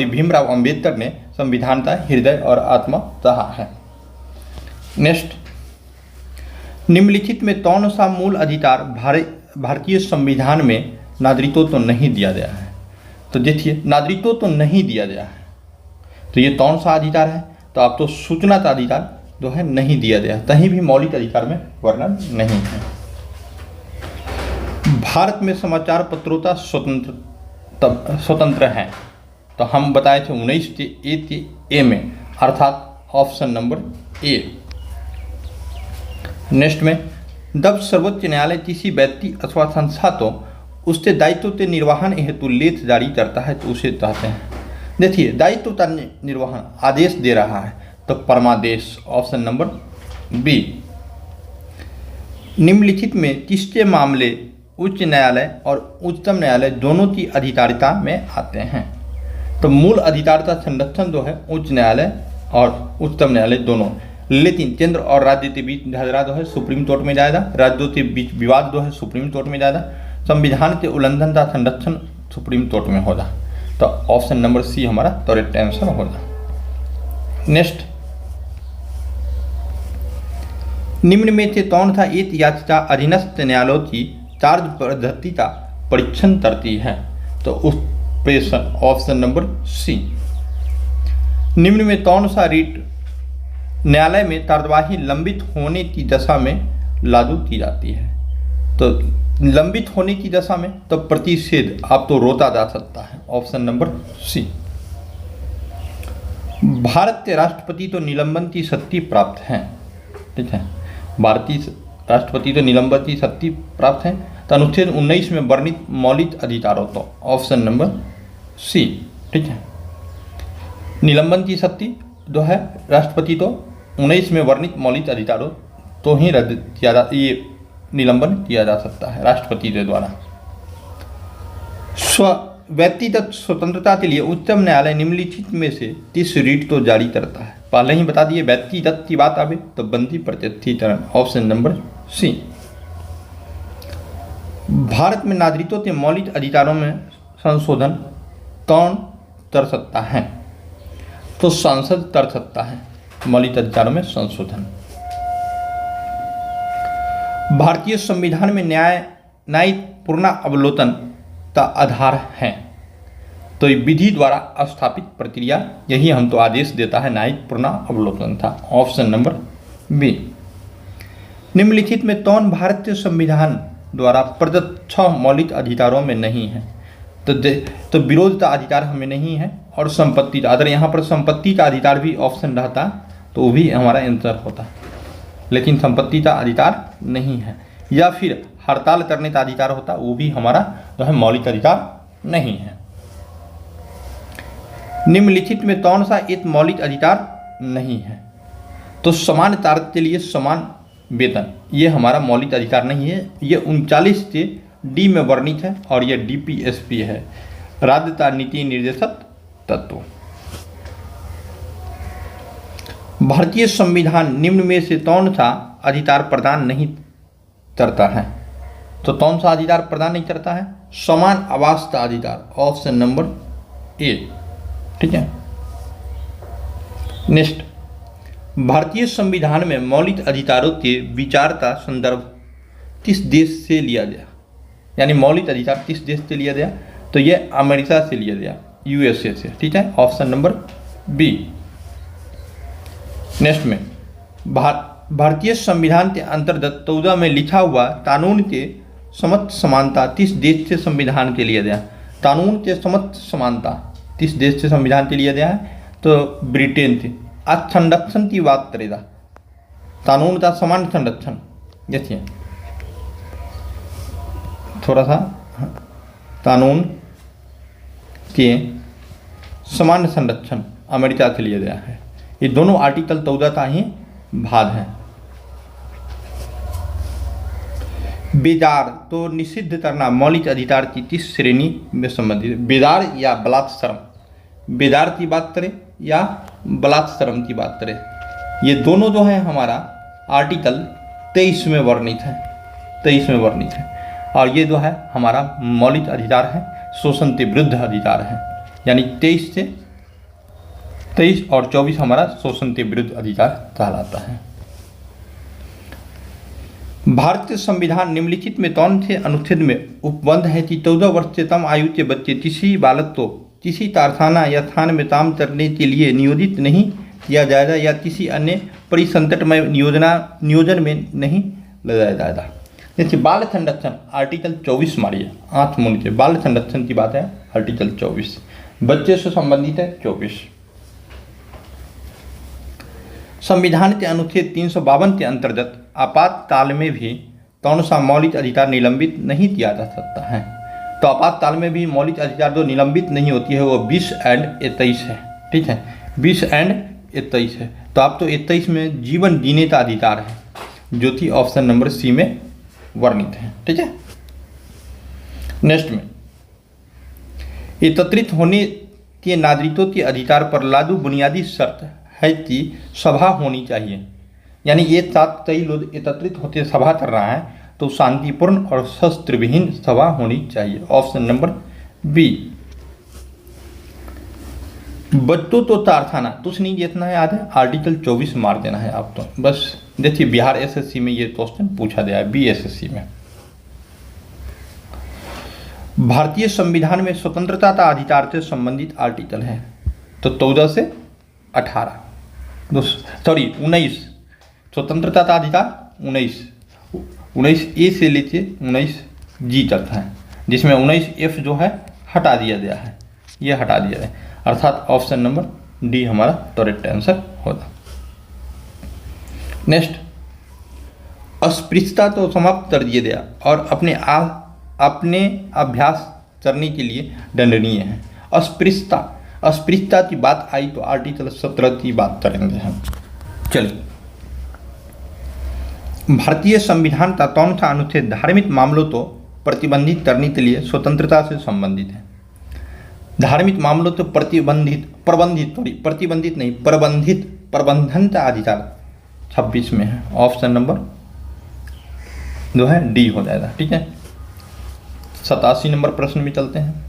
भीमराव अंबेडकर ने संविधान का हृदय और आत्मा कहा है। नेक्स्ट, निम्नलिखित में कौन सा मूल अधिकार भारतीय संविधान में नागरिकों को नहीं दिया गया है? तो देखिए नागरिकों को नहीं दिया गया है तो ये कौन सा अधिकार है? तो आप तो सूचना का अधिकार जो है नहीं दिया गया, कहीं भी मौलिक अधिकार में वर्णन नहीं है। भारत में समाचार पत्रों का स्वतंत्र है तो हम बताए थे 19A में, अर्थात ऑप्शन नंबर ए। नेक्स्ट में, जब सर्वोच्च न्यायालय किसी व्यक्ति अथवा संस्था को उसके दायित्व के निर्वहन हेतु लेख जारी करता है तो उसे कहते हैं। देखिए दायित्व का निर्वहन आदेश दे रहा है तो परमादेश, ऑप्शन नंबर बी। निम्नलिखित में किसके मामले उच्च न्यायालय और उच्चतम न्यायालय दोनों की अधिकारिता में आते हैं? तो मूल अधिकार का संरक्षण जो है उच्च न्यायालय और उच्चतम न्यायालय दोनों, लेकिन केंद्र और राज्य के बीच झगड़ा जो है सुप्रीम कोर्ट में जाएगा, राज्यों के बीच विवाद जो है सुप्रीम कोर्ट में जाएगा, संविधान के उल्लंघन का संरक्षण सुप्रीम कोर्ट में होगा। तो ऑप्शन नंबर सी हमारा करेक्ट आंसर होगा। नेक्स्ट, निम्न में से कौन सा एक याचिका अधीनस्थ न्यायालयों की कार्य पद्धति का परीक्षण करती है? तो उस प्रश्न ऑप्शन नंबर सी। निम्न में कौन सा रीट न्यायालय में कार्यवाही लंबित होने की दशा में लागू की जाती है? तो लंबित होने की दशा में तो प्रतिषेध आप तो रोका जा सकता है, ऑप्शन नंबर सी। भारत के राष्ट्रपति तो निलंबन की शक्ति प्राप्त है, ठीक है, भारतीय राष्ट्रपति तो निलंबन की शक्ति प्राप्त है तो अनुच्छेद 19 में वर्णित मौलिक अधिकारों तो ऑप्शन नंबर सी, ठीक है। निलंबन की शक्ति जो है राष्ट्रपति तो 19 में वर्णित मौलिक अधिकारों तो ही रद्द किया जा, ये निलंबन किया जा सकता है राष्ट्रपति के द्वारा। व्यक्तिगत स्वतंत्रता के लिए उच्चतम न्यायालय निम्नलिखित में से किस रीट को जारी करता है? पहले ही बता दिए व्यक्तिगत की बात आवे तो बंदी प्रत्यक्षीकरण, ऑप्शन नंबर सी। भारत में नागरिकों के मौलिक अधिकारों में संशोधन कौन कर सकता है? तो संसद कर सकता है मौलिक अधिकारों में संशोधन। भारतीय संविधान में न्यायिक पुनरावलोकन का आधार है तो विधि द्वारा स्थापित प्रक्रिया यही हम तो आदेश देता है न्यायिक पुनरावलोकन था, ऑप्शन नंबर बी। निम्नलिखित में कौन भारतीय संविधान द्वारा प्रदत्त 6 मौलिक अधिकारों में नहीं है? तो विरोध का अधिकार हमें नहीं है और संपत्ति का, अगर यहाँ पर संपत्ति का अधिकार भी ऑप्शन रहता तो वो भी हमारा आंसर होता, लेकिन संपत्ति का अधिकार नहीं है, या फिर हड़ताल करने का अधिकार होता, वो भी हमारा जो है मौलिक अधिकार नहीं है। निम्नलिखित में कौन सा एक मौलिक अधिकार नहीं है? तो समान कार्य के लिए समान वेतन, ये हमारा मौलिक अधिकार नहीं है, ये 39 से डी में वर्णित है और ये DPSP है, राज्य का नीति निर्देशक तत्व। भारतीय संविधान निम्न में से कौन सा अधिकार प्रदान नहीं करता है? तो कौन सा अधिकार प्रदान नहीं करता है? समान आवास का अधिकार, ऑप्शन नंबर ए, ठीक है। नेक्स्ट, भारतीय संविधान में मौलिक अधिकारों के विचार का संदर्भ किस देश से लिया गया? यानी मौलिक अधिकार किस देश से लिया गया, तो ये अमेरिका से लिया गया, यूएसए से, ठीक है, ऑप्शन नंबर बी। नेक्स्ट में भारतीय संविधान के अंतर्गत 14 में लिखा हुआ कानून के समस्त समानता किस देश से संविधान के लिए गया, कानून के समस्त समानता किस देश से संविधान के लिए गया है, तो ब्रिटेन से। आज संरक्षण की बात करेगा, कानून का समान संरक्षण, देखिए थोड़ा सा, कानून के समान संरक्षण अमेरिका के लिए गया है। ये दोनों आर्टिकल 14 का ही भाग है। बेदार तो निषिद्ध करना मौलिक अधिकार की किस श्रेणी में संबंधित, बेदार या बलात्श्रम, बेदार की बात करें या बलात्श्रम की बात करें, ये दोनों जो है हमारा आर्टिकल 23 में वर्णित है, 23 में वर्णित है। और ये जो है हमारा मौलिक अधिकार है, शोषण के विरुद्ध अधिकार है, यानी 23 और 24 हमारा शोषण के विरुद्ध अधिकार कहलाता है। भारतीय संविधान निम्नलिखित में कौन से अनुच्छेद में उपबद्ध है कि 14 वर्ष से कम आयु के बच्चे किसी बालक को किसी कारखाना या थान में काम करने के लिए नियोजित नहीं किया जाएगा या किसी अन्य परिसंकटमय नियोजन में नहीं लगाया जाएगा। देखिए बाल संरक्षण आर्टिकल 24 मारिए, आंख मूंद के बाल संरक्षण की बात है, आर्टिकल 24 बच्चे से संबंधित है। 24 संविधान के अनुच्छेद 352 के अंतर्गत आपातकाल में भी कौन सा मौलिक अधिकार निलंबित नहीं किया जा सकता है, तो आपातकाल में भी मौलिक अधिकार जो निलंबित नहीं होती है वो 20 एंड 23 है, ठीक है, 20 एंड 23 है। तो आप तो 23 में जीवन जीने का अधिकार है, जो कि ऑप्शन नंबर सी में वर्णित है, ठीक है। नेक्स्ट में एकत्रित होने के नागरिकों के अधिकार पर लागू बुनियादी शर्त है कि सभा होनी चाहिए, यानी ये साथ कई लोग एकत्रित होते सभा कर रहा है तो शांतिपूर्ण और शस्त्र विहीन सभा होनी चाहिए, ऑप्शन नंबर बी। बच्चों तो कारखाना कुछ नहीं देखना है, याद है आर्टिकल 24 मार देना है आप तो बस। देखिए बिहार एसएससी में ये क्वेश्चन पूछा गया है, बीएसएससी में। भारतीय संविधान में स्वतंत्रता का अधिकार से संबंधित आर्टिकल है, तो 14 से 18 19 स्वतंत्रता का अधिकार 19 ए से लेके 19 जी तक है, जिसमें 19 एफ जो है हटा दिया गया है, ये हटा दिया है, अर्थात ऑप्शन नंबर डी हमारा करेक्ट आंसर होगा। नेक्स्ट अस्पृश्यता तो समाप्त कर दिया गया और अपने अभ्यास करने के लिए दंडनीय है। अस्पृश्यता की बात आई तो आर्टिकल 17 की बात करेंगे हम। चलिए भारतीय संविधान का कौन सा अनुच्छेद धार्मिक मामलों को प्रतिबंधित करने के लिए स्वतंत्रता से संबंधित है। धार्मिक मामलों को प्रबंधन का अधिकार 26 में है, ऑप्शन नंबर जो है डी हो जाएगा, ठीक है। 87 नंबर प्रश्न में चलते हैं।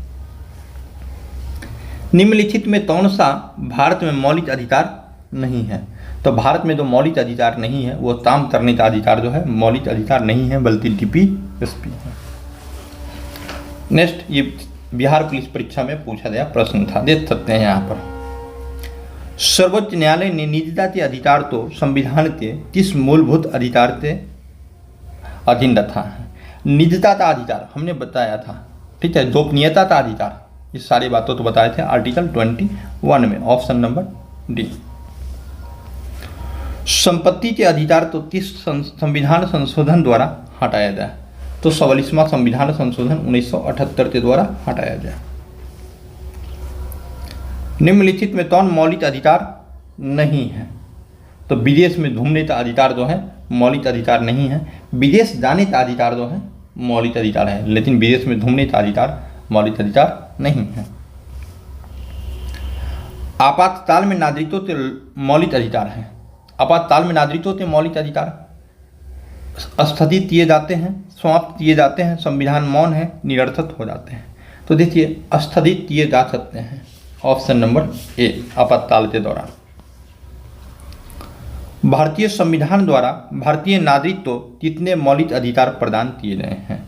निम्नलिखित में कौन सा भारत में मौलिक अधिकार नहीं है, तो भारत में जो मौलिक अधिकार नहीं है वो काम करने का अधिकार जो है मौलिक अधिकार नहीं है, बल्कि डीपीएसपी है। नेक्स्ट ये बिहार पुलिस परीक्षा में पूछा गया प्रश्न था, देख सकते हैं यहाँ पर। सर्वोच्च न्यायालय ने निजता के अधिकार को संविधान के किस मूलभूत अधिकार के अधीन रखा है। निजता का अधिकार हमने बताया था, ठीक है, गोपनीयता का अधिकार, ये सारी बातों तो बताए थे आर्टिकल 21 में, ऑप्शन नंबर डी। संपत्ति के अधिकार तो किस संविधान संशोधन द्वारा हटाया गया, तो 44वां संविधान संशोधन 1978 के द्वारा हटाया गया। निम्नलिखित में कौन मौलिक अधिकार नहीं है, तो विदेश में घूमने का अधिकार जो है मौलिक अधिकार नहीं है। विदेश जाने का अधिकार जो है मौलिक अधिकार है, लेकिन विदेश में घूमने का अधिकार मौलिक अधिकार नहीं है। आपातकाल में नागरिकों के मौलिक अधिकार है। आपातकाल में नागरिकों के मौलिक अधिकार स्थगित किए जाते हैं, समाप्त किए जाते हैं, संविधान मौन है, निरर्थक हो जाते हैं। तो देखिए स्थगित किए जा सकते हैं, ऑप्शन नंबर ए आपातकाल के दौरान। भारतीय संविधान द्वारा भारतीय नागरिक को कितने मौलिक अधिकार प्रदान किए गए हैं,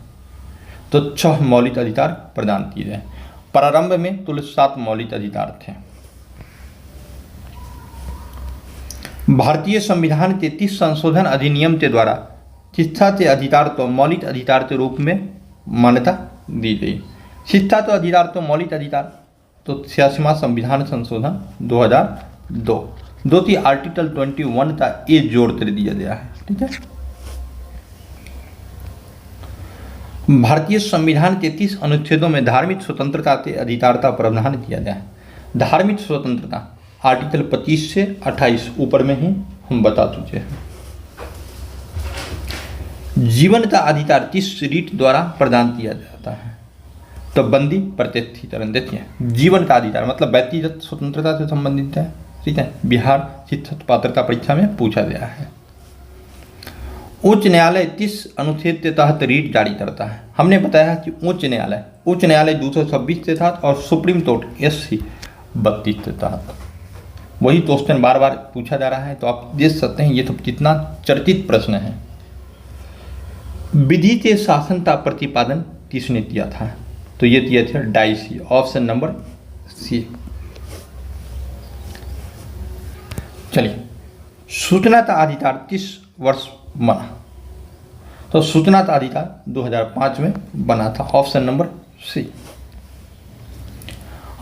तो 6 मौलिक अधिकार प्रदान किए गए। प्रारंभ में कुल 7 मौलिक अधिकार थे। भारतीय संविधान के 33 संशोधन अधिनियम के द्वारा शिक्षा के अधिकार को मौलिक अधिकार के रूप में मान्यता दी गई। शिक्षा तो अधिकार तो मौलिक अधिकार तो 86वां संविधान संशोधन 2002 जो कि आर्टिकल 21 का ए जोड़ कर दिया गया है। ठीक है, भारतीय संविधान के 30 अनुच्छेदों में धार्मिक स्वतंत्रता के अधिकार का प्रावधान किया गया है। धार्मिक स्वतंत्रता आर्टिकल 25 से 28 ऊपर में ही हम बता चुके हैं। जीवन का अधिकार किस रीत द्वारा प्रदान किया जाता है? तो बंदी प्रतिष्ठीकरण। देखिए, जीवन का अधिकार मतलब व्यक्तिगत स्वतंत्रता से संबंधित है। ठीक है, बिहार शिक्षक पात्रता परीक्षा में पूछा गया है। उच्च न्यायालय 30 अनुच्छेद के तहत रीट जारी करता है। हमने बताया कि उच्च न्यायालय 226 के तहत और सुप्रीम कोर्ट SC 32 के तहत। वही क्वेश्चन बार बार पूछा जा रहा है, तो आप देख सकते हैं ये तो कितना चर्चित प्रश्न है। विधि के शासन का प्रतिपादन किसने किया था? तो ये किया था डाइसी, ऑप्शन नंबर C। चलिए, सूचना का अधिकार किस वर्ष बना? तो सूचना का अधिकार 2005 में बना था, ऑप्शन नंबर C।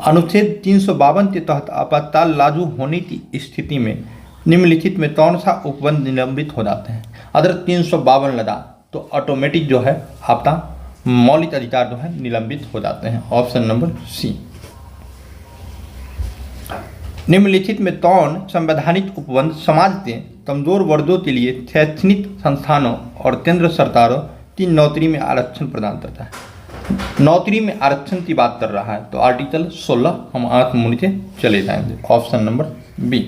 अनुच्छेद 352 के तहत आपातकाल लागू होने की स्थिति में निम्नलिखित में कौन सा उपबंध निलंबित हो जाते हैं? अगर 352 लगा तो ऑटोमेटिक जो है आपका मौलिक अधिकार जो है निलंबित हो जाते हैं, ऑप्शन नंबर C। निम्नलिखित में कौन संवैधानिक उपबंध समाज के कमजोर वर्गों के लिए शैक्षणिक संस्थानों और केंद्र सरकारों की नौकरी में आरक्षण प्रदान करता है? नौकरी में आरक्षण की बात कर रहा है, तो आर्टिकल 16 हम आंख मूंद के चले जाएंगे, ऑप्शन नंबर B।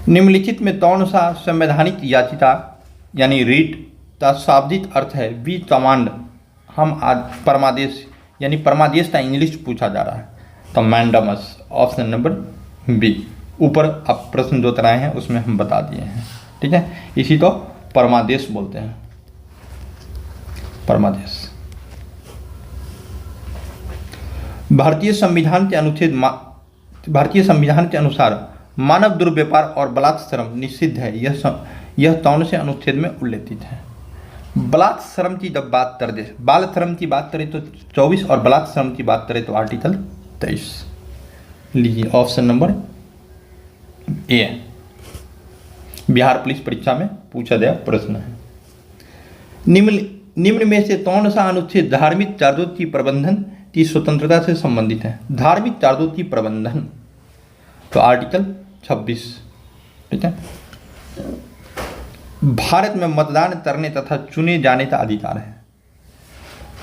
निम्नलिखित में कौन सा संवैधानिक याचिका यानी रीट का शाब्दिक अर्थ है वी कमांड? हम आज परमादेश यानी परमादेश का इंग्लिश पूछा जा रहा है, तो मैंडमस, ऑप्शन नंबर B। ऊपर आप प्रश्न जो कराए हैं उसमें हम बता दिए हैं। ठीक है, इसी को परमादेश बोलते हैं, परमादेश। भारतीय संविधान के अनुसार मानव दुर्व्यवहार और बलात्कार निषिद्ध है, यह कौन से अनुच्छेद में उल्लेखित है? बलात्कार की जब बात कर दे, बाल श्रम की बात करें तो 24 और बलात्कार की बात करें तो आर्टिकल 23। लीजिए, option number A। Bihar police परीक्षा में पूछा गया प्रश्न है। निम्न में से कौन सा अनुच्छेद धार्मिक कार्यों की प्रबंधन की स्वतंत्रता से संबंधित है? धार्मिक कार्यों की प्रबंधन, तो आर्टिकल 26। ठीक है, भारत में मतदान करने तथा चुने जाने का अधिकार है,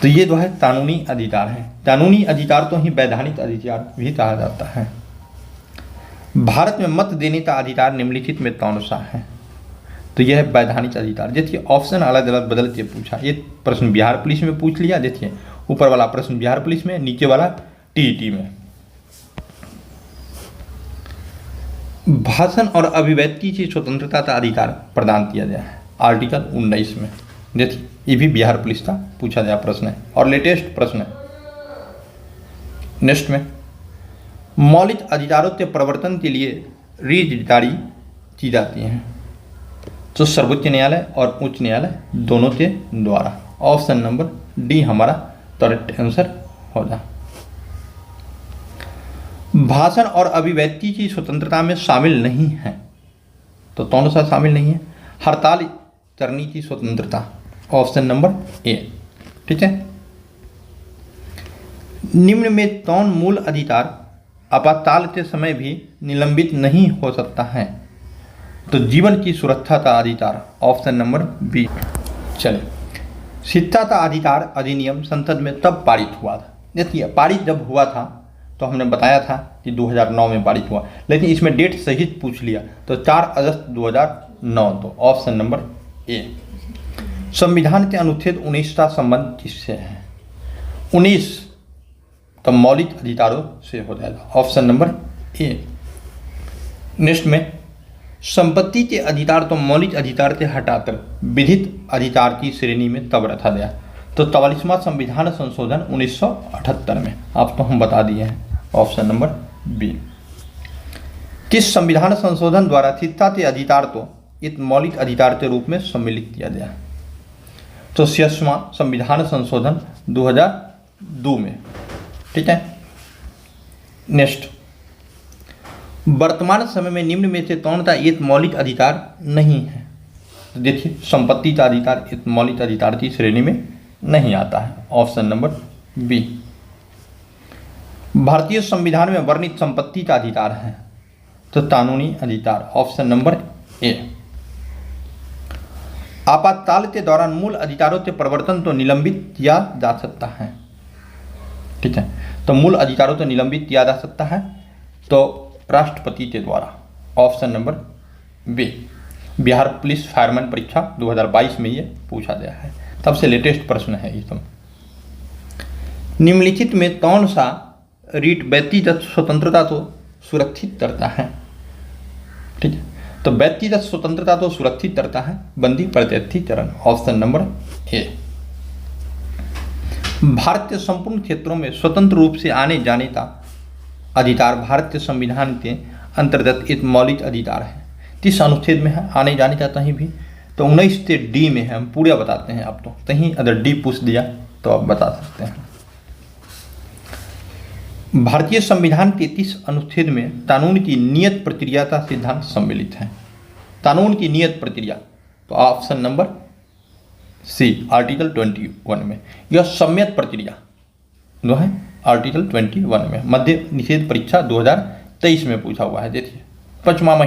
तो ये जो है कानूनी अधिकार है। कानूनी अधिकार तो ही वैधानिक अधिकार भी कहा जाता है। भारत में मत देने का अधिकार निम्नलिखित में कौन सा है? तो यह है वैधानिक अधिकार। देखिए, ऑप्शन अलग अलग बदल के पूछा। ये प्रश्न बिहार पुलिस में पूछ लिया। देखिए, ऊपर वाला प्रश्न बिहार पुलिस में, नीचे वाला TET में। भाषण और अभिव्यक्ति की स्वतंत्रता का अधिकार प्रदान किया गया है, आर्टिकल 19 में। देखिए, ये भी बिहार पुलिस का पूछा गया प्रश्न है और लेटेस्ट प्रश्न है। नेक्स्ट में, मौलिक अधिकारों के प्रवर्तन के लिए रीट जारी की जाती हैं, तो सर्वोच्च न्यायालय और उच्च न्यायालय दोनों के द्वारा, ऑप्शन नंबर D हमारा करेक्ट आंसर होगा। भाषण और अभिव्यक्ति की स्वतंत्रता में शामिल नहीं है, तो कौन सा शामिल नहीं है? हड़ताल करने की स्वतंत्रता, ऑप्शन नंबर A। ठीक है, निम्न में कौन मूल अधिकार आपातकाल के समय भी निलंबित नहीं हो सकता है? तो जीवन की सुरक्षा का अधिकार, ऑप्शन नंबर B। चले, शिक्षा का अधिकार अधिनियम संसद में तब पारित हुआ था। देखिए, पारित जब हुआ था तो हमने बताया था कि 2009 में पारित हुआ, लेकिन इसमें डेट सहित पूछ लिया, तो 4 अगस्त 2009, तो ऑप्शन नंबर A। संविधान के अनुच्छेद 19 का संबंध किससे है? 19 तो मौलिक अधिकारों से हो जाएगा, ऑप्शन नंबर A। नेक्स्ट में, संपत्ति के अधिकार तो मौलिक अधिकार से हटाकर विधिक अधिकार की श्रेणी में तब रखा गया, तो 44वां संविधान संशोधन 1978 में, आप तो हम बता दिए हैं, ऑप्शन नंबर बी। किस संविधान संशोधन द्वारा शिक्षा के अधिकार को एक मौलिक अधिकार के रूप में सम्मिलित किया गया? तो 66वां संविधान संशोधन 2002 में, ठीक है। नेक्स्ट, वर्तमान समय में निम्न में से कौन सा एक मौलिक अधिकार नहीं है? तो देखिए, संपत्ति का अधिकार एक मौलिक अधिकार की श्रेणी में नहीं आता है, ऑप्शन नंबर बी। भारतीय संविधान में वर्णित संपत्ति का अधिकार है, तो कानूनी अधिकार, ऑप्शन नंबर ए। आपातकाल के दौरान मूल अधिकारों के प्रवर्तन तो निलंबित किया जा सकता है, ठीक है। तो मूल अधिकारों को निलंबित किया जा सकता है तो राष्ट्रपति के द्वारा, option number B. Bihar police fireman परीक्षा 2022 में ये पूछा गया है, तब से लेटेस्ट प्रश्न है ये सब। निम्नलिखित में कौन सा रीट व्यक्तिगत स्वतंत्रता को सुरक्षित करता है? ठीक है, तो व्यक्तिगत स्वतंत्रता को सुरक्षित करता है बंदी प्रत्यक्षीकरण, ऑप्शन नंबर ए। भारत के संपूर्ण क्षेत्रों में स्वतंत्र रूप से आने जाने का अधिकार भारत के संविधान के अंतर्गत एक मौलिक अधिकार है। किस अनुच्छेद में है आने जाने का? कहीं भी, तो 19 से डी में है, हम पूरा बताते हैं। आप तो कहीं अगर डी पूछ दिया तो आप बता सकते हैं। भारतीय संविधान के 33 अनुच्छेद में कानून की नियत प्रक्रिया का सिद्धांत सम्मिलित है। कानून की नियत प्रक्रिया, तो ऑप्शन नंबर सी, आर्टिकल 21 में। यह सम्यक प्रक्रिया जो है आर्टिकल 21 में। मध्य निषेध परीक्षा 2023 में पूछा हुआ है, देखिए 5वां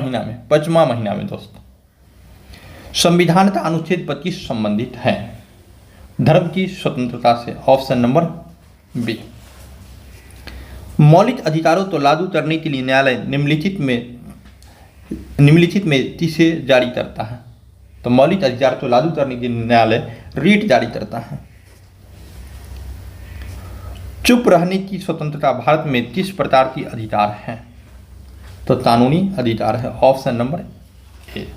महीना में दोस्तों। संविधान का अनुच्छेद 25 संबंधित है धर्म की स्वतंत्रता से, ऑप्शन नंबर बी। मौलिक अधिकारों को लागू करने के लिए न्यायालय निम्नलिखित में किसे जारी करता है? तो मौलिक अधिकार को लागू करने के लिए न्यायालय रीट जारी करता है। चुप रहने की स्वतंत्रता भारत में किस प्रकार की अधिकार है? तो कानूनी अधिकार है, ऑप्शन नंबर ए,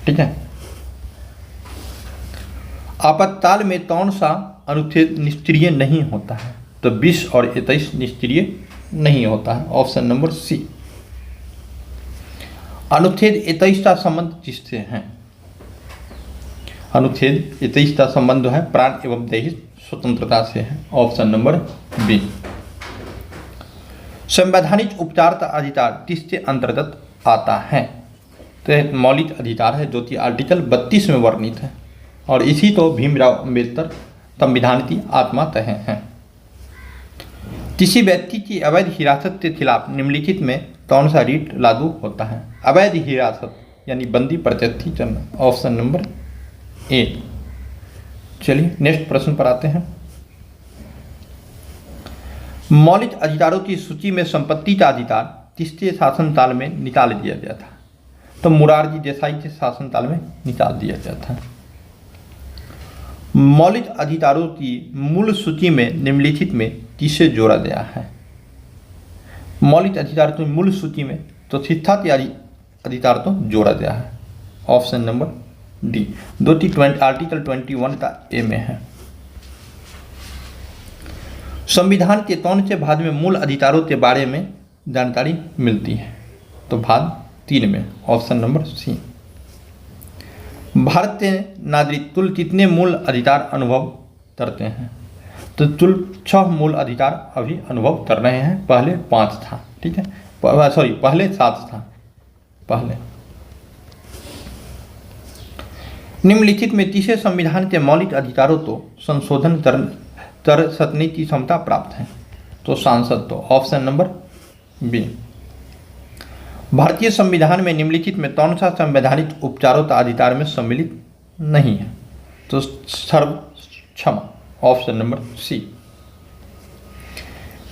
ठीक है। आपातकाल में कौन सा अनुच्छेद निष्क्रिय नहीं होता है? तो 20 और 23 निष्क्रिय नहीं होता है, ऑप्शन नंबर सी। अनुच्छेद 23 का संबंध किससे है? अनुच्छेद 23 का संबंध है प्राण एवं दैहिक स्वतंत्रता से है, ऑप्शन नंबर बी। संवैधानिक उपचार का अधिकार किसके अंतर्गत आता है? तो एक मौलिक अधिकार है जो कि आर्टिकल 32 में वर्णित है और इसी तो भीमराव अंबेडकर संविधान की आत्मा तय है। किसी व्यक्ति की अवैध हिरासत के खिलाफ निम्नलिखित में कौन सा रीट लागू होता है? अवैध हिरासत यानी बंदी प्रत्यक्षीकरण, ऑप्शन नंबर ए। चलिए नेक्स्ट प्रश्न पर आते हैं। मौलिक अधिकारों की सूची में संपत्ति का अधिकार किसके शासनकाल में निकाल दिया गया था? तो मुरारजी देसाई के शासनकाल में निकाल दिया गया था। मौलिक अधिकारों की मूल सूची में निम्नलिखित में किसे जोड़ा गया है? मौलिक अधिकार की मूल सूची में तो शिक्षा के अधिकार तो जोड़ा गया है, ऑप्शन नंबर डी। आर्टिकल 21 का ए में है। संविधान के कौन से भाग में मूल अधिकारों के बारे में जानकारी मिलती है? तो भाग 3 में, ऑप्शन नंबर सी। भारत के नागरिक कुल कितने मूल अधिकार अनुभव करते हैं? तो कुल 6 मूल अधिकार अभी अनुभव कर रहे हैं, पहले 5 था, ठीक है, पहले 7 था पहले। निम्नलिखित में किसे संविधान के मौलिक अधिकारों को संशोधन कर सकने की क्षमता प्राप्त है? तो सांसद, तो ऑप्शन नंबर बी। भारतीय संविधान में निम्नलिखित में कौन सा संवैधानिक उपचारों का अधिकार में सम्मिलित नहीं है? तो सर्व क्षमा, ऑप्शन नंबर सी।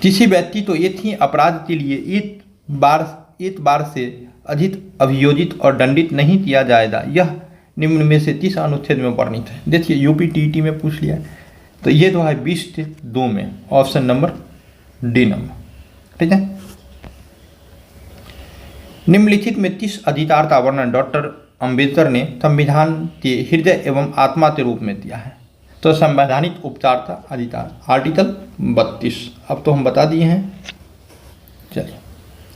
किसी व्यक्ति को एक ही अपराध के लिए एक बार से अधिक अभियोजित और दंडित नहीं किया जाएगा, यह निम्न में से किस अनुच्छेद में वर्णित है? देखिए यूपी टीईटी में पूछ लिया है, तो ये तो है 20(2) में, ऑप्शन नंबर डी नंबर, ठीक है। निम्नलिखित में किस अधिकार का वर्णन डॉक्टर अंबेडकर ने संविधान के हृदय एवं आत्मा के रूप में दिया है? तो संवैधानिक उपचारिता अधिकार आर्टिकल 32। अब तो हम बता दिए हैं। चलिए,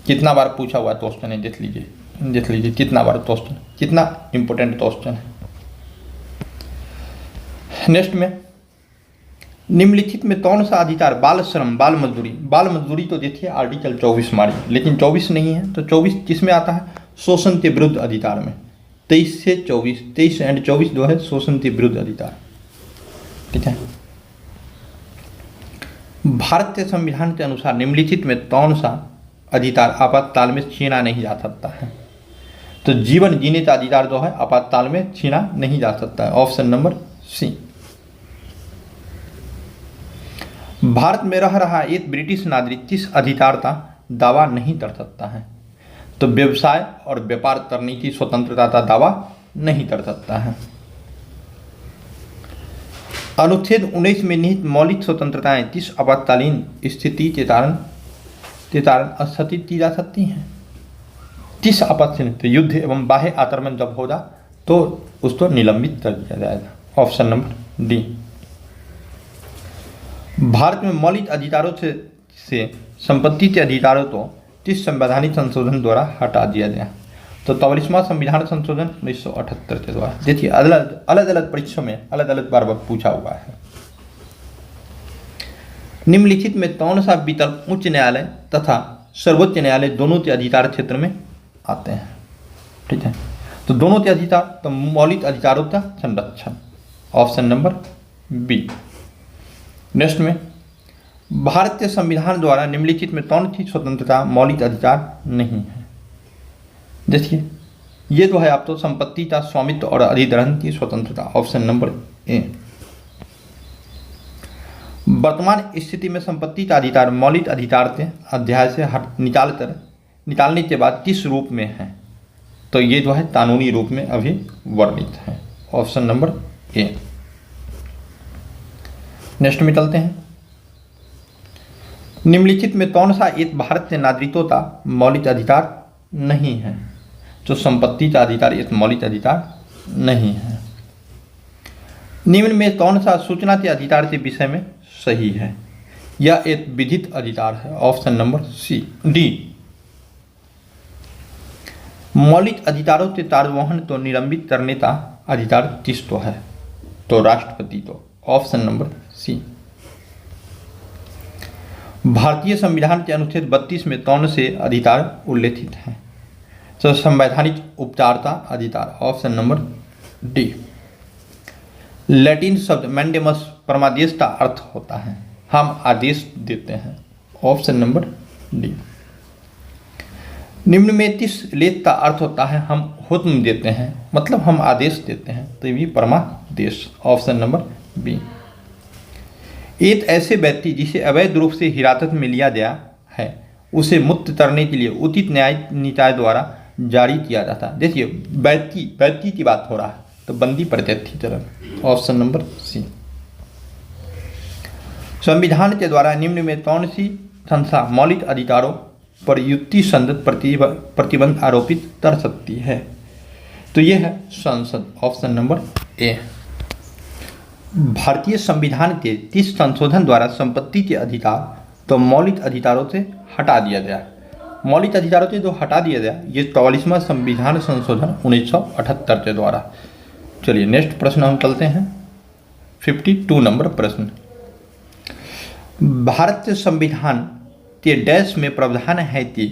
कितना बार पूछा हुआ क्वेश्चन है देख लीजिए कितना बार क्वेश्चन, कितना इंपॉर्टेंट क्वेश्चन है। नेक्स्ट में निम्नलिखित में कौन सा अधिकार बाल श्रम बाल मजदूरी तो देखिए आर्टिकल 24 मारी, लेकिन 24 नहीं है। तो 24 किस में आता है? शोषण के विरुद्ध अधिकार में। 23 से 24, 23 एंड 24 जो है शोषण के विरुद्ध अधिकार। ठीक है। भारतीय संविधान के अनुसार निम्नलिखित में कौन सा अधिकार आपातकाल में छीना नहीं जा सकता है? तो जीवन जीने का अधिकार जो है आपातकाल में छीना नहीं जा सकता है। ऑप्शन नंबर सी। भारत में रह रहा एक ब्रिटिश नागरिक किस अधिकार का दावा नहीं कर सकता है? तो व्यवसाय और व्यापार करने की स्वतंत्रता का दावा नहीं कर सकता है। अनुच्छेद 19 में निहित मौलिक स्वतंत्रताएं किस आपातकालीन स्थिति के कारण स्थगित की जा सकती हैं? किस आपातकालीन? तो युद्ध एवं बाह्य आक्रमण जब होगा तो उसको निलंबित कर दिया जाएगा। Option number D. भारत में मौलिक अधिकारों से संपत्ति के अधिकारों को किस संवैधानिक संशोधन द्वारा हटा दिया गया? तो 44वां संविधान संशोधन 1978 के द्वारा। देखिए अलग अलग परीक्षाओं में अलग अलग बार पूछा हुआ है। निम्नलिखित में कौन सा विकल्प उच्च न्यायालय तथा सर्वोच्च न्यायालय दोनों के अधिकार क्षेत्र में आते हैं? ठीक है। तो दोनों के अधिकार, तो मौलिक अधिकारों का संरक्षण। Option number B. नेक्स्ट में भारतीय संविधान द्वारा निम्नलिखित में कौन सी स्वतंत्रता मौलिक अधिकार नहीं है? देखिए ये जो है आप तो संपत्ति का स्वामित्व और अधिग्रहण की स्वतंत्रता। ऑप्शन नंबर ए। वर्तमान स्थिति में संपत्ति का अधिकार मौलिक अधिकार के अध्याय से निकालने के बाद किस रूप में है? तो ये जो है कानूनी रूप में अभी वर्णित है। ऑप्शन नंबर ए। नेक्स्ट में चलते हैं। निम्नलिखित में कौन सा एक भारत के नागरिकों का मौलिक अधिकार नहीं है? तो संपत्ति का अधिकार एक मौलिक अधिकार नहीं है। निम्न में कौन सा सूचना के अधिकार के विषय में सही है? यह एक विधिक अधिकार है। Option number D. मौलिक अधिकारों के कार्यवाहन को निलंबित करने का अधिकार किसको है? तो राष्ट्रपति को। Option number C. भारतीय संविधान के अनुच्छेद 32 में कौन से अधिकार उल्लेखित हैं? तो संवैधानिक उपचारिता अधिकार। Option number D. लैटिन शब्द मैंडेमस परमादेश का अर्थ होता है हम आदेश देते हैं। Option number D. निम्न में किस लेख का अर्थ होता है हम हुक्म देते हैं, मतलब हम आदेश देते हैं? तो ये भी परमादेश। Option number B. एक ऐसे व्यक्ति जिसे अवैध रूप से हिरासत में लिया गया है उसे मुक्त करने के लिए उचित न्याय निकाय द्वारा जारी किया जाता है। देखिए व्यक्ति की बात हो रहा है तो बंदी प्रत्यर्थी चरण। Option number C. संविधान के द्वारा निम्न में कौन सी संस्था मौलिक अधिकारों पर युक्ति संगत प्रतिबंध आरोपित कर सकती है? तो यह है संसद। ऑप्शन नंबर ए। भारतीय संविधान के किस संशोधन द्वारा संपत्ति के अधिकार तो मौलिक अधिकारों से हटा दिया गया? मौलिक अधिकारों से जो हटा दिया गया ये 44वां संविधान संशोधन 1978 के द्वारा। चलिए नेक्स्ट प्रश्न हम चलते हैं। 52 नंबर प्रश्न। भारतीय संविधान के डैश में प्रावधान है कि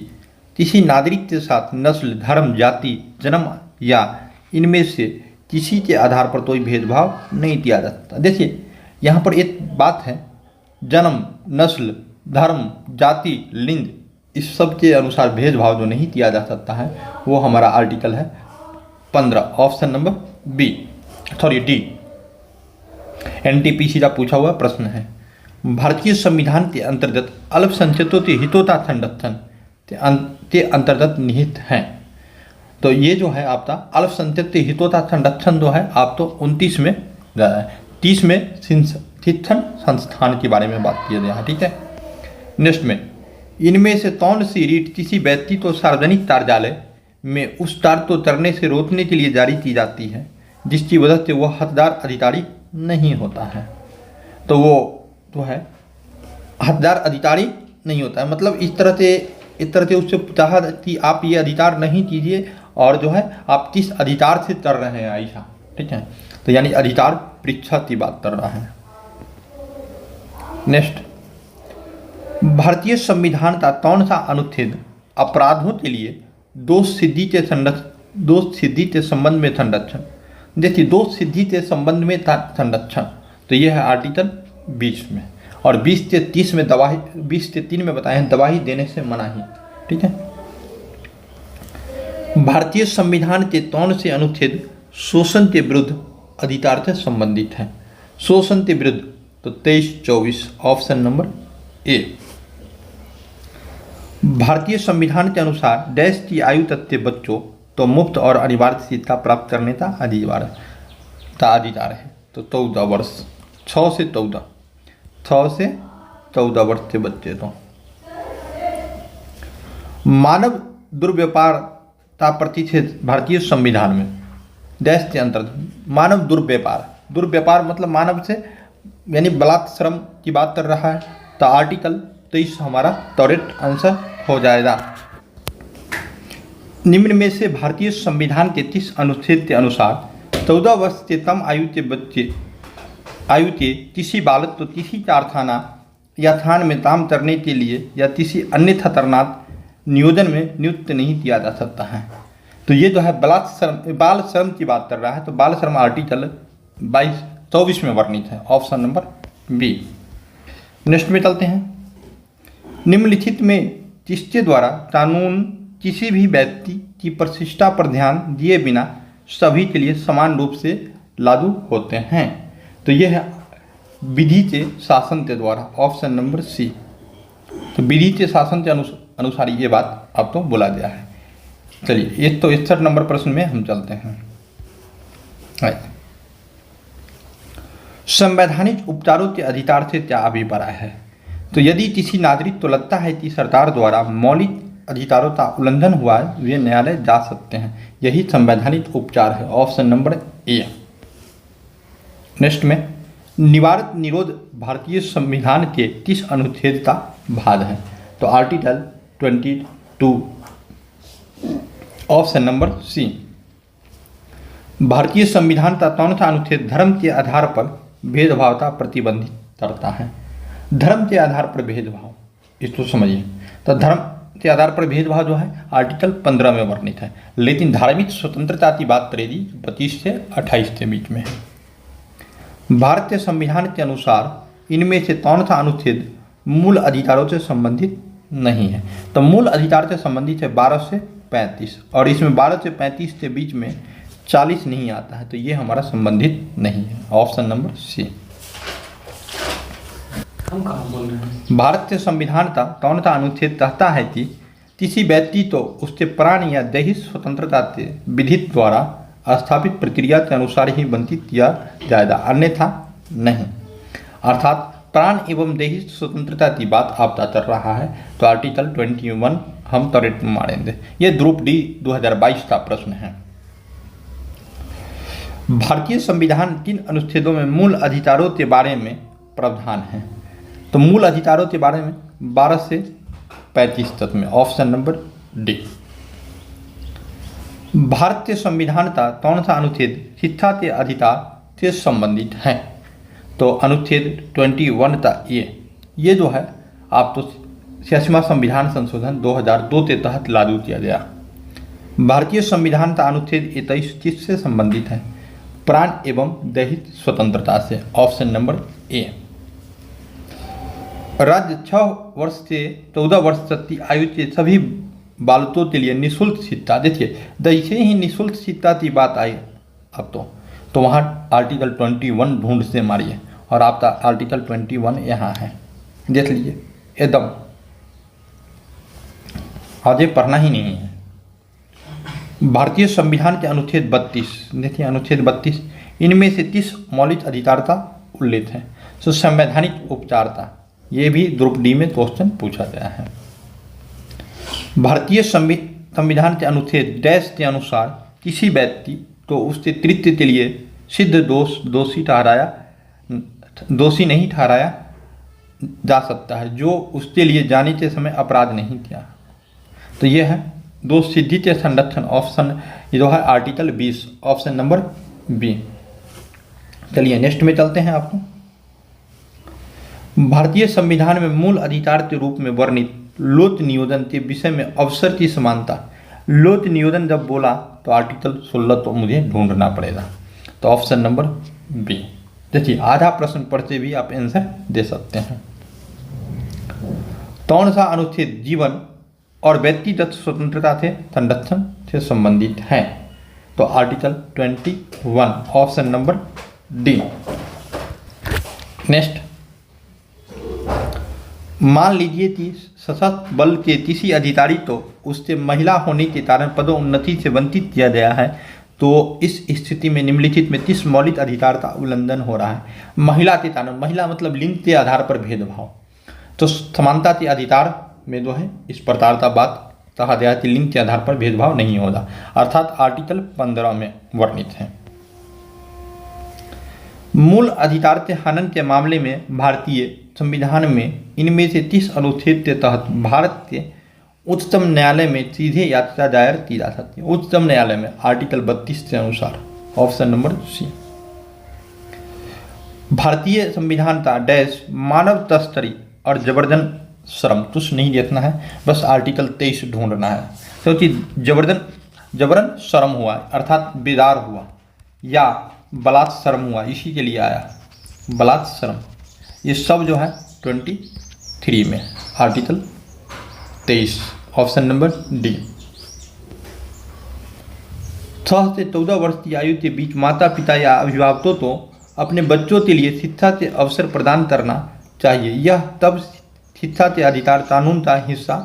किसी नागरिक के साथ नस्ल, धर्म, जाति, जन्म या इनमें से किसी के आधार पर कोई भेदभाव नहीं किया जाता। देखिए यहाँ पर एक बात है, जन्म, नस्ल, धर्म, जाति, लिंग इस सब के अनुसार भेदभाव जो नहीं किया जा सकता है वो हमारा आर्टिकल है 15। Option number D. एनटीपीसी का पूछा हुआ प्रश्न है। भारतीय संविधान के अंतर्गत अल्पसंख्यकों के हितों का संरक्षण के अंतर्गत निहित हैं। तो ये जो है आपका अल्पसंख्यक के हितों का संरक्षण जो है आप तो 29 में 30 में शिक्षण संस्थान के बारे में बात किया गया है। ठीक है। नेक्स्ट में इनमें से कौन सी रीट किसी व्यक्ति को सार्वजनिक कार्यालय में उस कार्य को करने से रोकने के लिए जारी की जाती है जिसकी वजह से वह हकदार अधिकारी नहीं होता है। तो वो जो है हकदार अधिकारी नहीं होता है। मतलब इस तरह से उससे पूछा कि आप ये अधिकार नहीं कीजिए और जो है आप किस अधिकार से कर रहे हैं ऐसा, ठीक है। तो यानी अधिकार परीक्षा की बात कर रहा है। नेक्स्ट, भारतीय संविधान का कौन सा अनुच्छेद अपराधों के लिए दोष सिद्धि के संबंध में संरक्षण, देखिए दोष सिद्धि के संबंध में संरक्षण, तो यह है आर्टिकल 20 में। और 20 से 30 में दवाही, 20 से 3 में बताए हैं दवाही देने से मनाही, ठीक है। भारतीय संविधान के कौन से अनुच्छेद शोषण के विरुद्ध अधिकार से संबंधित है? शोषण के विरुद्ध तो 23-24 ऑप्शन नंबर ए। भारतीय संविधान के अनुसार देश की आयु तक के बच्चों तो मुफ्त और अनिवार्य शिक्षा प्राप्त करने का अधिकार है। तो 14 वर्ष, 6 से 14 वर्ष के बच्चे। तो मानव दुर्व्यापार का प्रतिषेध भारतीय संविधान में देश के अंतर्गत मानव दुर्व्यापार मतलब मानव से यानी बलात्कार श्रम की बात कर रहा है। तो आर्टिकल 23 हमारा करेक्ट आंसर हो जाएगा। निम्न में से भारतीय संविधान के 30 अनुच्छेद के अनुसार 14 वर्ष से कम आयु के किसी बालक को किसी कारखाना या थान में काम करने के लिए या किसी अन्य खतरनाक नियोजन में नियुक्त नहीं किया जा सकता है। तो ये जो है बाल श्रम की बात कर रहा है। तो बाल श्रम आर्टिकल 24 में वर्णित है, ऑप्शन नंबर बी। नेक्स्ट में चलते हैं। निम्नलिखित में किसके द्वारा कानून किसी भी व्यक्ति की प्रतिष्ठा पर ध्यान दिए बिना सभी के लिए समान रूप से लागू होते हैं? तो यह है विधि के शासन के द्वारा, ऑप्शन नंबर सी। तो विधि के शासन के अनुसार ये बात अब तो बोला गया है। चलिए 61 नंबर प्रश्न में हम चलते हैं। संवैधानिक उपचारों के अधिकार से क्या अभिप्राय है? तो यदि किसी नागरिक को लगता है कि सरकार द्वारा मौलिक अधिकारों का उल्लंघन हुआ है, वे न्यायालय जा सकते हैं। यही संवैधानिक उपचार है, ऑप्शन नंबर ए। नेक्स्ट में निवारक निरोध भारतीय संविधान के किस अनुच्छेद का भाग है? तो आर्टिकल 22, ऑप्शन नंबर सी। भारतीय संविधान का कौन सा अनुच्छेद धर्म के आधार पर भेदभाव का प्रतिबंधित करता है? धर्म के आधार पर भेदभाव, इसको समझिए। तो धर्म के आधार पर भेदभाव जो है आर्टिकल 15 में वर्णित है, लेकिन धार्मिक स्वतंत्रता की बात करेगी 25 से 28 के बीच में है। भारतीय संविधान के अनुसार इनमें से कौन सा अनुच्छेद मूल अधिकारों से संबंधित नहीं है? तो मूल अधिकार से संबंधित है 12 से 35, और इसमें 12 से 35 के बीच में 40 नहीं आता है। तो ये हमारा संबंधित नहीं है, ऑप्शन नंबर सी। हम कहाँ बोल रहे हैं? भारतीय संविधान का कौन सा अनुच्छेद कहता है कि किसी व्यक्ति तो उसके प्राण या दैहिक स्वतंत्रता के विधित द्वारा स्थापित प्रक्रिया के अनुसार ही वंचित किया जाएगा, अन्यथा नहीं। अर्थात प्राण एवं दैहिक स्वतंत्रता की बात आपका कर रहा है। तो आर्टिकल 21 हम करेक्ट मारेंगे। ये ग्रुप डी 2022 का प्रश्न है। भारतीय संविधान किन अनुच्छेदों में मूल अधिकारों के बारे में प्रावधान है? तो मूल अधिकारों के बारे में 12 से 35 तक में, ऑप्शन नंबर डी। भारतीय संविधान का कौन सा अनुच्छेद शिक्षा के अधिकार से संबंधित है? तो अनुच्छेद 21 का ये जो है आप तो 86वां संविधान संशोधन 2002 के तहत लागू किया गया। भारतीय संविधान का अनुच्छेद 23 किससे संबंधित है? प्राण एवं दैहिक स्वतंत्रता से, ऑप्शन नंबर ए। राज्य 6 वर्ष से 14 वर्ष तक की आयु के सभी बालकों के लिए निःशुल्क शिक्षा, देखिए जैसे ही निःशुल्क शिक्षा की बात आई अब तो वहाँ आर्टिकल 21 ढूंढ से मारिए और आपका आर्टिकल 21 यहाँ है, देख लीजिए एकदम आगे पढ़ना ही नहीं है। भारतीय संविधान के अनुच्छेद 32, देखिए अनुच्छेद 32, इनमें से 30 मौलिक अधिकार का उल्लेख है। तो संवैधानिक उपचार का ये भी ग्रुप डी में क्वेश्चन पूछा गया है। भारतीय संविधान के अनुच्छेद डैश के अनुसार किसी व्यक्ति को उसके कृत्य के लिए सिद्ध दोषी ठहराया दोषी नहीं ठहराया जा सकता है जो उसके लिए जाने के समय अपराध नहीं किया। तो ये है दोष सिद्धि के संरक्षण, ऑप्शन जो है आर्टिकल 20, ऑप्शन नंबर बी। चलिए नेक्स्ट में चलते हैं। आपको भारतीय संविधान में मूल अधिकार के रूप में वर्णित लोक नियोजन के विषय में अवसर की समानता। लोक नियोजन जब बोला तो आर्टिकल 16 तो मुझे ढूंढना पड़ेगा, तो ऑप्शन नंबर बी। देखिए आधा प्रश्न पढ़ते भी आप आंसर दे सकते हैं। कौन सा अनुच्छेद जीवन और व्यक्तिगत स्वतंत्रता से संरक्षण से संबंधित है? तो article 21, option number D. Next, मान लीजिए कि सशस्त्र बल के किसी अधिकारी को उससे महिला होने के कारण पदोन्नति से वंचित किया गया है, तो इस स्थिति में निम्नलिखित में किस मौलिक अधिकार का उल्लंघन हो रहा है? महिला के कारण, महिला मतलब लिंग के आधार पर भेदभाव, तो समानता के अधिकार में जो है इस प्रकार का बात कहा गया कि लिंग के आधार पर भेदभाव नहीं होगा, अर्थात आर्टिकल 15 में वर्णित है। मूल अधिकार के हनन के मामले में भारतीय संविधान में इनमें से 30 अनुच्छेद के तहत भारत के उच्चतम न्यायालय में सीधे याचिका दायर की जा सकती है। उच्चतम न्यायालय में आर्टिकल 32 के अनुसार, ऑप्शन नंबर सी। भारतीय संविधान का डैश मानव तस्करी और जबरदस्त श्रम, तुच्छ नहीं देखना है, बस आर्टिकल 23 ढूंढना है, क्योंकि जबरन श्रम हुआ अर्थात बेदार हुआ या बलात् श्रम हुआ, इसी के लिए आया बलात् श्रम। ये सब जो है 23 में, आर्टिकल 23, ऑप्शन नंबर डी। 6 से 14 वर्ष की आयु के बीच माता पिता या अभिभावकों को अपने बच्चों के लिए शिक्षा के अवसर प्रदान करना चाहिए। यह तब शिक्षा के अधिकार कानून का हिस्सा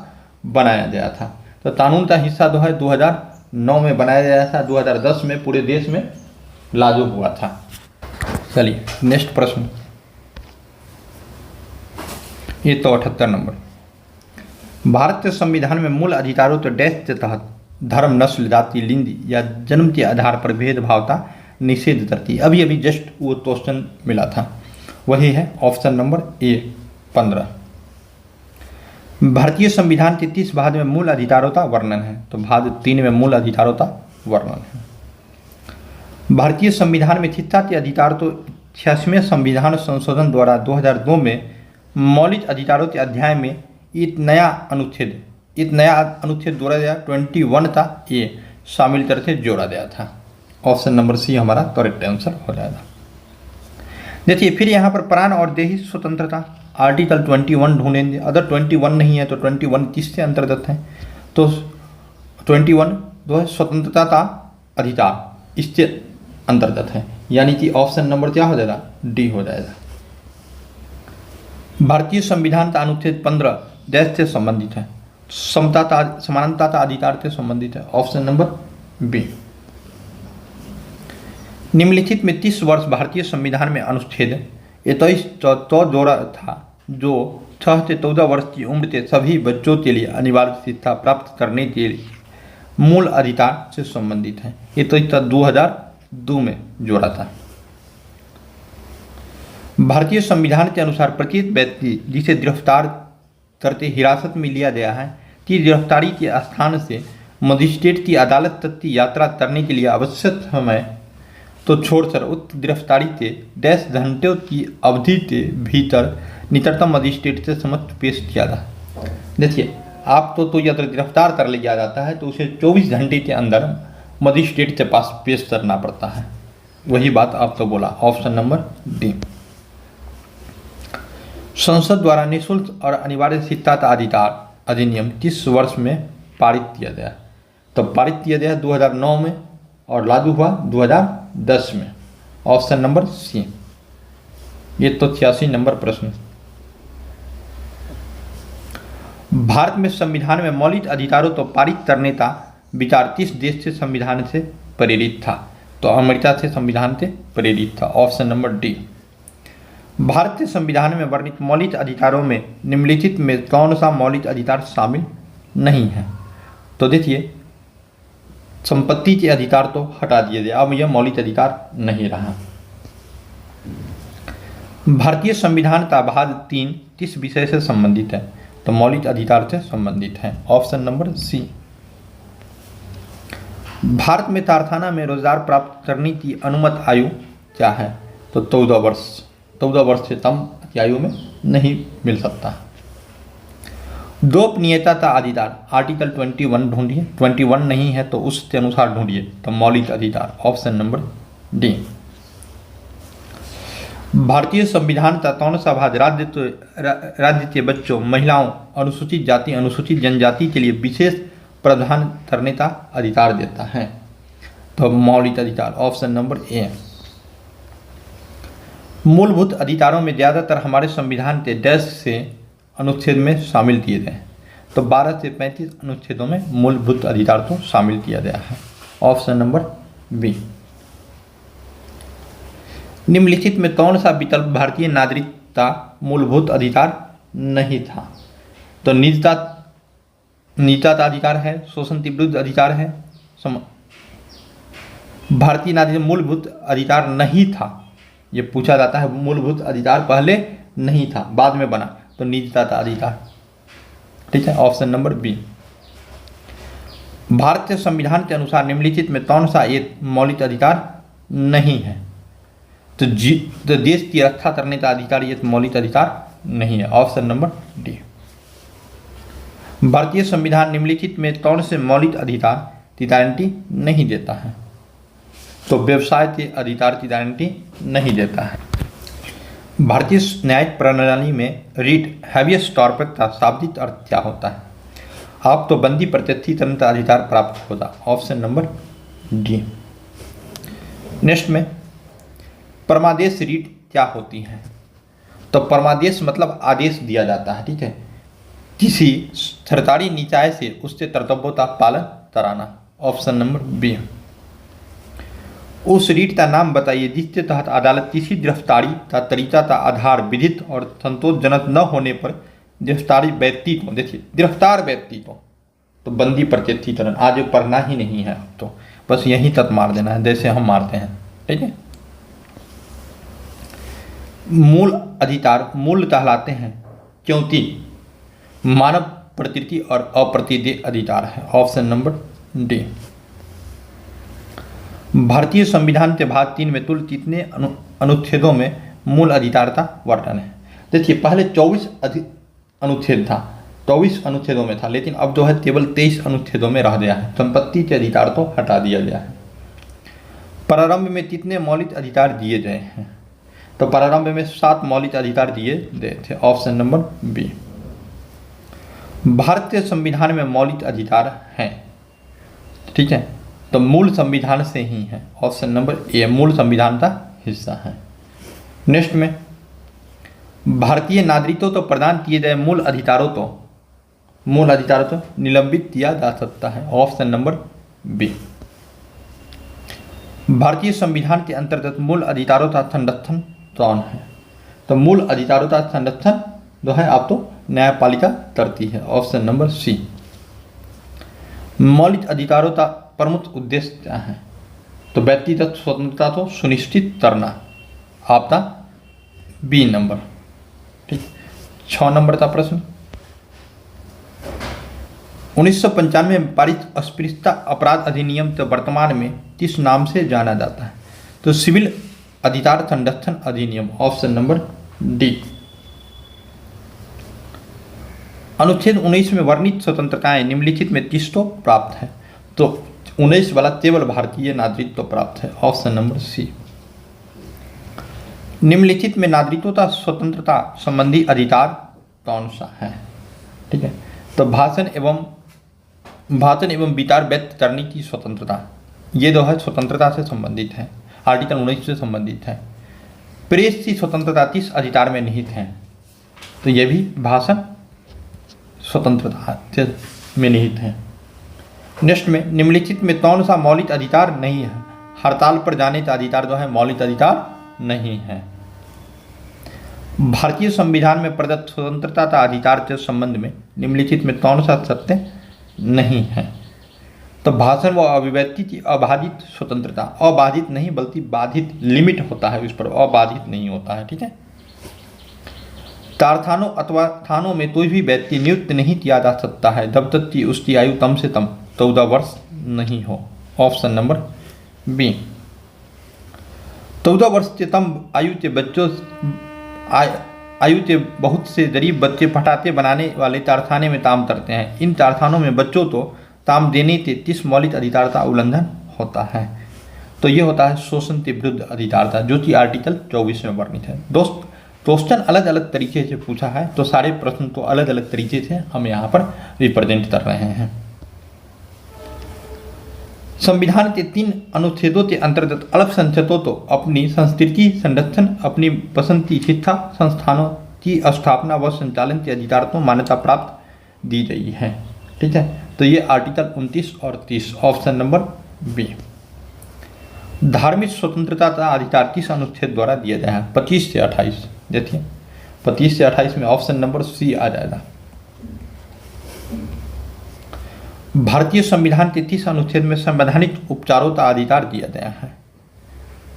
बनाया गया था। तो कानून का हिस्सा जो है 2009 में बनाया गया था, 2010 में पूरे देश में लागू हुआ था। चलिए नेक्स्ट प्रश्न, ये तो 78 नंबर। भारत के संविधान में मूल अधिकारों के डैश के तहत धर्म, नस्ल, जाति, लिंग या जन्म के आधार पर भेदभाव का निषेध करती है। अभी अभी जस्ट वो क्वेश्चन मिला था, वही है ऑप्शन नंबर ए 15। भारतीय संविधान के 30 भाग में मूल अधिकारों का वर्णन है, तो भाग 3 में मूल अधिकारों का वर्णन है। भारतीय संविधान में शिक्षा के अधिकार तो 86वें संविधान संशोधन द्वारा 2002 में मौलिक अधिकारों के अध्याय में एक नया अनुच्छेद जोड़ा गया, 21 का ए शामिल करके जोड़ा गया था। ऑप्शन नंबर सी हमारा करेक्ट आंसर हो जाएगा। देखिए फिर यहाँ पर प्राण और देही स्वतंत्रता, आर्टिकल 21 ढूंढेंगे। अगर 21 नहीं है तो 21 किससे अंतर्गत है? तो 21 जो है स्वतंत्रता का अधिकार, इससे अंतर्गत है, यानी कि ऑप्शन नंबर क्या हो जाएगा? डी हो जाएगा। भारतीय संविधान का अनुच्छेद 15 देश से संबंधित है, समानता का अधिकार से संबंधित है, ऑप्शन नंबर बी। निम्नलिखित में 30 वर्ष भारतीय संविधान में अनुच्छेद 23 तो जोड़ा था, जो 6 से 14 वर्ष की उम्र के सभी बच्चों के लिए अनिवार्य शिक्षा प्राप्त करने के लिए मूल अधिकार से संबंधित है। ये तो 2002 में जोड़ा था। भारतीय संविधान के अनुसार प्रत्येक व्यक्ति जिसे गिरफ्तार करके हिरासत में लिया गया है कि गिरफ्तारी के स्थान से मजिस्ट्रेट की अदालत तक की यात्रा करने के लिए आवश्यक समय तो छोड़कर उक्त गिरफ्तारी के 10 घंटों की अवधि के भीतर निकटतम मजिस्ट्रेट से समक्ष पेश किया था। देखिए आप तो अगर गिरफ्तार कर लिया जाता है तो उसे 24 घंटे के अंदर मजिस्ट्रेट के पास पेश करना पड़ता है, वही बात आप तो बोला, ऑप्शन नंबर डी। संसद द्वारा निःशुल्क और अनिवार्य शिक्षा का अधिकार अधिनियम किस वर्ष में पारित किया गया? तो पारित किया गया 2009 में और लागू हुआ 2010 में, ऑप्शन नंबर सी। ये तो 86 नंबर प्रश्न। भारत में संविधान में मौलिक अधिकारों को पारित करने का विचार किस देश से संविधान से प्रेरित था? तो अमेरिका से संविधान से प्रेरित था, ऑप्शन नंबर डी। भारत के संविधान में वर्णित मौलिक अधिकारों में निम्नलिखित में कौन सा मौलिक अधिकार शामिल नहीं है? तो देखिए संपत्ति के अधिकार तो हटा दिए गए, अब यह मौलिक अधिकार नहीं रहा। भारतीय संविधान का भाग 3 किस विषय से संबंधित है? तो मौलिक अधिकार से संबंधित है। ऑप्शन नंबर सी। भारत में कारखाना में रोजगार प्राप्त करने की अनुमत आयु क्या है? तो 14 वर्ष। 14 वर्ष से कम की आयु में नहीं मिल सकता। गोपनीयता का अधिकार आर्टिकल 21 ढूंढिए। 21 नहीं है तो उसके अनुसार ढूंढिए। तो मौलिक अधिकार ऑप्शन नंबर डी। भारतीय संविधान का कौन सा भाग राज्य के बच्चों, महिलाओं, अनुसूचित जाति, अनुसूचित जनजाति के लिए विशेष प्रावधान करने का अधिकार देता है? तो मौलिक अधिकार ऑप्शन नंबर ए। मूलभूत अधिकारों में ज़्यादातर हमारे संविधान के 10 से अनुच्छेद में शामिल किए गए हैं। तो 12 से 35 अनुच्छेदों में मूलभूत अधिकार को शामिल किया गया है। Option number B. निम्नलिखित में कौन सा विकल्प भारतीय नागरिकता मूलभूत अधिकार नहीं था? तो निजता का अधिकार है, शोषण के विरुद्ध अधिकार है, भारतीय नागरिक मूलभूत अधिकार नहीं था। ये पूछा जाता है, मूलभूत अधिकार पहले नहीं था, बाद में बना। तो निजता का अधिकार, ठीक है। Option number B. भारतीय संविधान के अनुसार निम्नलिखित में कौन सा एक मौलिक अधिकार नहीं है? तो देश की रक्षा करने का अधिकार ये मौलिक अधिकार नहीं है। Option number D. भारतीय संविधान निम्नलिखित में कौन से मौलिक अधिकार की गारंटी नहीं देता है? तो व्यवसाय के अधिकार की गारंटी नहीं देता है। भारतीय न्यायिक प्रणाली में रिट हैबियस कॉर्पस का शाब्दिक अर्थ क्या होता है? आप तो बंदी प्रत्यक्षीकरण का अधिकार प्राप्त होगा। Option number D. नेक्स्ट में परमादेश रिट क्या होती है? तो परमादेश मतलब आदेश दिया जाता है, ठीक है, किसी सरकारी निकाय से उसके कर्तव्यों का पालन कराना। Option number B. उस रीट का नाम बताइए जिसके तहत अदालत किसी गिरफ्तारी का तरीका का आधार विधित और संतोषजनक न होने पर गिरफ्तारी व्यक्ति को, देखिए गिरफ्तार व्यक्ति को, तो बंदी प्रत्यक्षीकरण आज पढ़ना ही नहीं है, अब तो बस यहीं तक मार देना है जैसे हम मारते हैं, ठीक है। मूल अधिकार मूल कहलाते हैं क्योंकि मानव प्रकृति और अप्रतिदेय अधिकार है। Option number D. भारतीय संविधान के भाग 3 में कुल कितने अनुच्छेदों में मूल अधिकार का वर्णन है? देखिए पहले 24 अनुच्छेद था, 24 अनुच्छेदों में था, लेकिन अब जो है केवल 23 अनुच्छेदों में रह गया है। संपत्ति के अधिकार तो हटा दिया गया है। प्रारंभ में कितने मौलिक अधिकार दिए गए हैं? तो प्रारंभ में 7 मौलिक अधिकार दिए गए थे। Option number B. भारतीय संविधान में मौलिक अधिकार हैं, ठीक है, तो मूल संविधान से ही है। ऑप्शन नंबर ए मूल संविधान का हिस्सा है। नेक्स्ट में भारतीय नागरिकों तो प्रदान किए गए मूल अधिकारों तो निलंबित किया जा सकता है। Option number B. भारतीय संविधान के अंतर्गत मूल अधिकारों का संरक्षण कौन है? तो मूल अधिकारों का संरक्षण जो है आप तो न्यायपालिका करती है। Option number C. मौलिक अधिकारों का प्रमुख उद्देश्य क्या है? तो व्यक्तिगत स्वतंत्रता को सुनिश्चित करना, आपका बी नंबर, ठीक। 6 नंबर का प्रश्न 1995 में पारित अस्पृश्यता अपराध अधिनियम तो वर्तमान में किस नाम से जाना जाता है? तो सिविल अधिकार संरक्षण अधिनियम। Option number D. अनुच्छेद 19 में वर्णित स्वतंत्रताएं निम्नलिखित में किसको प्राप्त है? तो 19 वाला केवल भारतीय नागरिक को प्राप्त है। Option number C. निम्नलिखित में नागरिकों का स्वतंत्रता संबंधी अधिकार कौन सा है? ठीक है, तो भाषण एवं विचार व्यक्त करने की स्वतंत्रता, ये जो है स्वतंत्रता से संबंधित है, आर्टिकल 19 से संबंधित है। प्रेस की स्वतंत्रता किस अधिकार में निहित है? तो ये भी भाषण स्वतंत्रता में निहित है। नेक्स्ट में निम्नलिखित में कौन सा मौलिक अधिकार नहीं है? हड़ताल पर जाने का अधिकार जो है मौलिक अधिकार नहीं है। भारतीय संविधान में प्रदत्त स्वतंत्रता का अधिकार के संबंध में निम्नलिखित में कौन सा सत्य नहीं है? तो भाषण व अभिव्यक्ति की अबाधित स्वतंत्रता, अबाधित नहीं बल्कि बाधित, लिमिट होता है उस पर, अबाधित नहीं होता है, ठीक है। कारखानों अथवा थानों में कोई भी व्यक्ति नियुक्त नहीं किया जा सकता है जब तक कि उसकी आयु कम से कम 14 वर्ष नहीं हो। Option number B. 14 वर्ष से कम आयु के बहुत से गरीब बच्चे पटाखे बनाने वाले कारखाने में काम करते हैं। इन कारखानों में बच्चों को काम देने के 30 मौलिक अधिकार का उल्लंघन होता है। तो ये होता है शोषण के विरुद्ध अधिकार था, जो कि आर्टिकल 24 में वर्णित है। दोस्त, क्वेश्चन अलग अलग तरीके से पूछा है, तो सारे प्रश्न तो अलग अलग तरीके से हम यहाँ पर रिप्रेजेंट कर रहे हैं। संविधान के 3 अनुच्छेदों के अंतर्गत अल्पसंख्यकों को अपनी संस्कृति संरक्षण, अपनी पसंद की शिक्षा संस्थानों की स्थापना व संचालन के अधिकार को मान्यता प्राप्त दी गई है। ठीक है, तो ये आर्टिकल 29 और 30, ऑप्शन नंबर बी। धार्मिक स्वतंत्रता का अधिकार किस अनुच्छेद द्वारा दिया गया है? 25 से 28। देखिए 25 से 28 में ऑप्शन नंबर सी आ जाएगा। भारतीय संविधान के 30 अनुच्छेद में संवैधानिक उपचारों का अधिकार दिया गया है,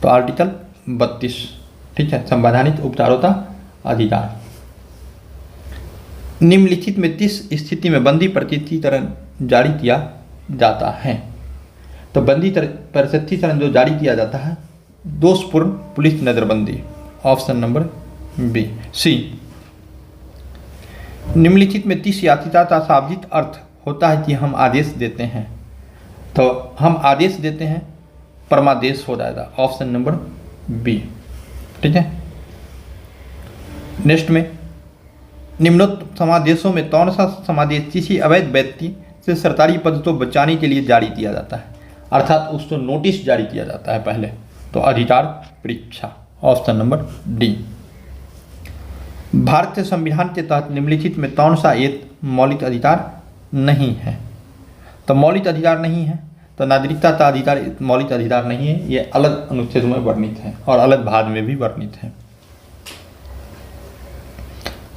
तो आर्टिकल 32। ठीक है, संवैधानिक उपचारों का अधिकार। निम्नलिखित में किस स्थिति में बंदी प्रस्तुतिकरण जारी किया जाता है? तो बंदी प्रस्तुतिकरण जो जारी किया जाता है, दोषपूर्ण पुलिस नजरबंदी, ऑप्शन नंबर बी। सी, निम्नलिखित में किस याचिका का शाब्दिक अर्थ होता है कि हम आदेश देते हैं? तो हम आदेश देते हैं, परमादेश हो जाएगा, ऑप्शन नंबर बी। ठीक है, नेक्स्ट में निम्नोक्त समादेशों में कौन सा समादेश किसी अवैध व्यक्ति से सरकारी पद को बचाने के लिए जारी किया जाता है? अर्थात उसको नोटिस जारी किया जाता है पहले, तो अधिकार परीक्षा, ऑप्शन नंबर डी। भारतीय संविधान के तहत निम्नलिखित में कौन सा एक मौलिक अधिकार नहीं है? तो मौलिक अधिकार नहीं है, तो नागरिकता का अधिकार मौलिक अधिकार नहीं है, ये अलग अनुच्छेद में वर्णित है और अलग भाग में भी वर्णित है।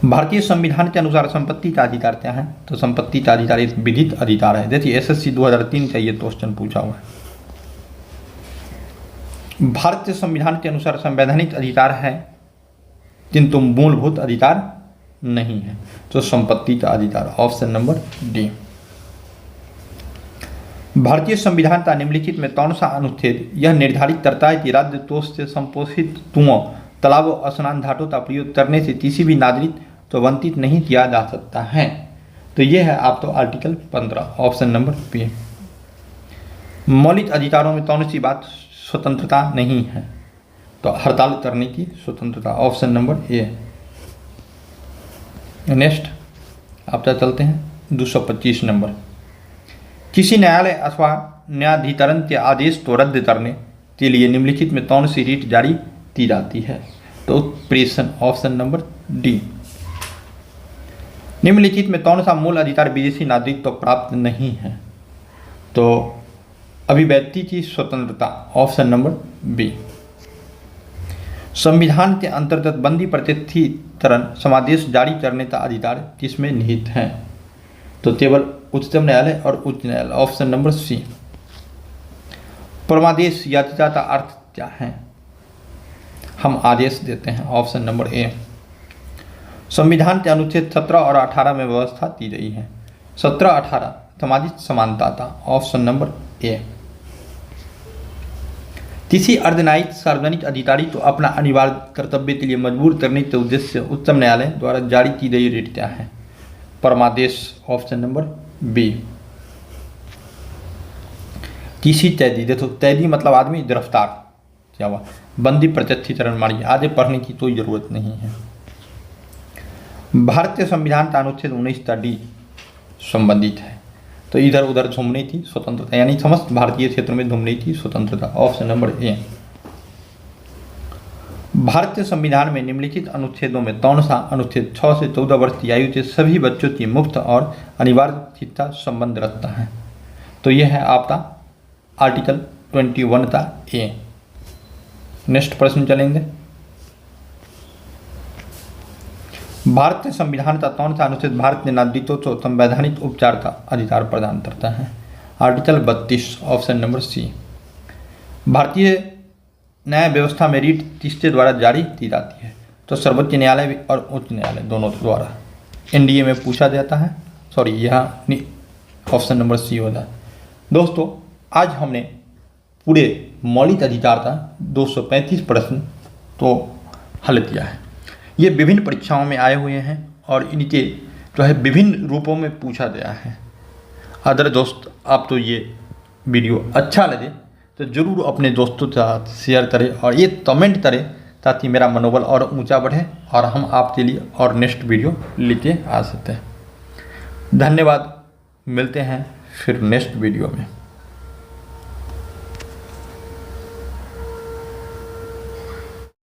भारतीय संविधान के अनुसार संपत्ति का अधिकार क्या है? तो संपत्ति का अधिकार एक विधिक अधिकार है। जैसे एसएससी 2003 का ये क्वेश्चन पूछा हुआ है। भारतीय संविधान के अनुसार संवैधानिक अधिकार है किंतु मूलभूत अधिकार नहीं है, तो संपत्ति का अधिकार, ऑप्शन नंबर डी। भारतीय संविधान का निम्नलिखित में कौन सा अनुच्छेद यह निर्धारित करता है कि राज्य कोष से संपोषित कुओं, तालाबों और स्नान घाटों का प्रयोग करने से किसी भी नागरिक तो वंचित नहीं किया जा सकता है? तो यह है आप तो आर्टिकल 15, ऑप्शन नंबर बी। मौलिक अधिकारों में कौन सी बात स्वतंत्रता नहीं है? तो हड़ताल करने की स्वतंत्रता, ऑप्शन नंबर ए। नेक्स्ट आप क्या चलते हैं 225 नंबर। किसी न्यायालय अथवा न्यायाधिकरण के आदेश को रद्द करने के लिए निम्नलिखित में कौन सी रीट जारी की जाती है? तो प्रेषण, ऑप्शन नंबर डी। निम्नलिखित में कौन सा मूल अधिकार विदेशी नागरिक को प्राप्त नहीं है? तो अभिव्यक्ति की स्वतंत्रता, ऑप्शन नंबर बी। संविधान के अंतर्गत बंदी प्रस्तुतिकरण समादेश जारी करने का अधिकार किसमें निहित है? तो केवल उच्चतम न्यायालय और उच्च न्यायालय, ऑप्शन नंबर सी। परमादेश याचिका का अर्थ क्या है? हम आदेश देते हैं, ऑप्शन नंबर ए। संविधान के अनुच्छेद 17 और 18 में व्यवस्था दी गई है। 17-18 सामाजिक समानता का, ऑप्शन नंबर ए। किसी अर्धन्यायिक सार्वजनिक अधिकारी को अपना अनिवार्य कर्तव्य के लिए मजबूर करने के उद्देश्य से उच्चतम न्यायालय द्वारा जारी की गई रीट क्या है? परमादेश, ऑप्शन नंबर बी। किसी कैदी, देखो कैदी मतलब आदमी गिरफ्तार क्या हुआ, बंदी प्रत्यक्षीकरण मानिए, आगे पढ़ने की कोई जरूरत नहीं है। भारतीय संविधान का अनुच्छेद 19 का डी संबंधित है, तो इधर उधर घूमने की स्वतंत्रता, यानी समस्त भारतीय क्षेत्र में घूमने की स्वतंत्रता, ऑप्शन नंबर ए। भारतीय संविधान में निम्नलिखित अनुच्छेदों में कौन सा अनुच्छेद 6 से 14 वर्ष की आयु के सभी बच्चों की मुफ्त और अनिवार्य शिक्षा संबंध रखता है? तो यह है आपका आर्टिकल 21 का ए। नेक्स्ट प्रश्न चलेंगे। भारतीय संविधान का कौन सा अनुच्छेद भारतीय नागरिकों को संवैधानिक उपचार का अधिकार प्रदान करता है? Article 32, option number C. भारतीय न्याय व्यवस्था में रीट किसके द्वारा जारी की जाती है? तो सर्वोच्च न्यायालय भी और उच्च न्यायालय दोनों द्वारा एनडीए में पूछा जाता है। सॉरी, यहाँ ऑप्शन नंबर सी होता है। दोस्तों, आज हमने पूरे मौलिक अधिकार का 235 प्रश्न तो हल किया है। ये विभिन्न परीक्षाओं में आए हुए हैं और इनके जो है विभिन्न रूपों में पूछा गया है। अदर दोस्त, आप तो ये वीडियो अच्छा लगे तो ज़रूर अपने दोस्तों के साथ शेयर करें और ये कमेंट करें ताकि मेरा मनोबल और ऊंचा बढ़े और हम आपके लिए और नेक्स्ट वीडियो लेके आ सकते हैं। धन्यवाद, मिलते हैं फिर नेक्स्ट वीडियो में।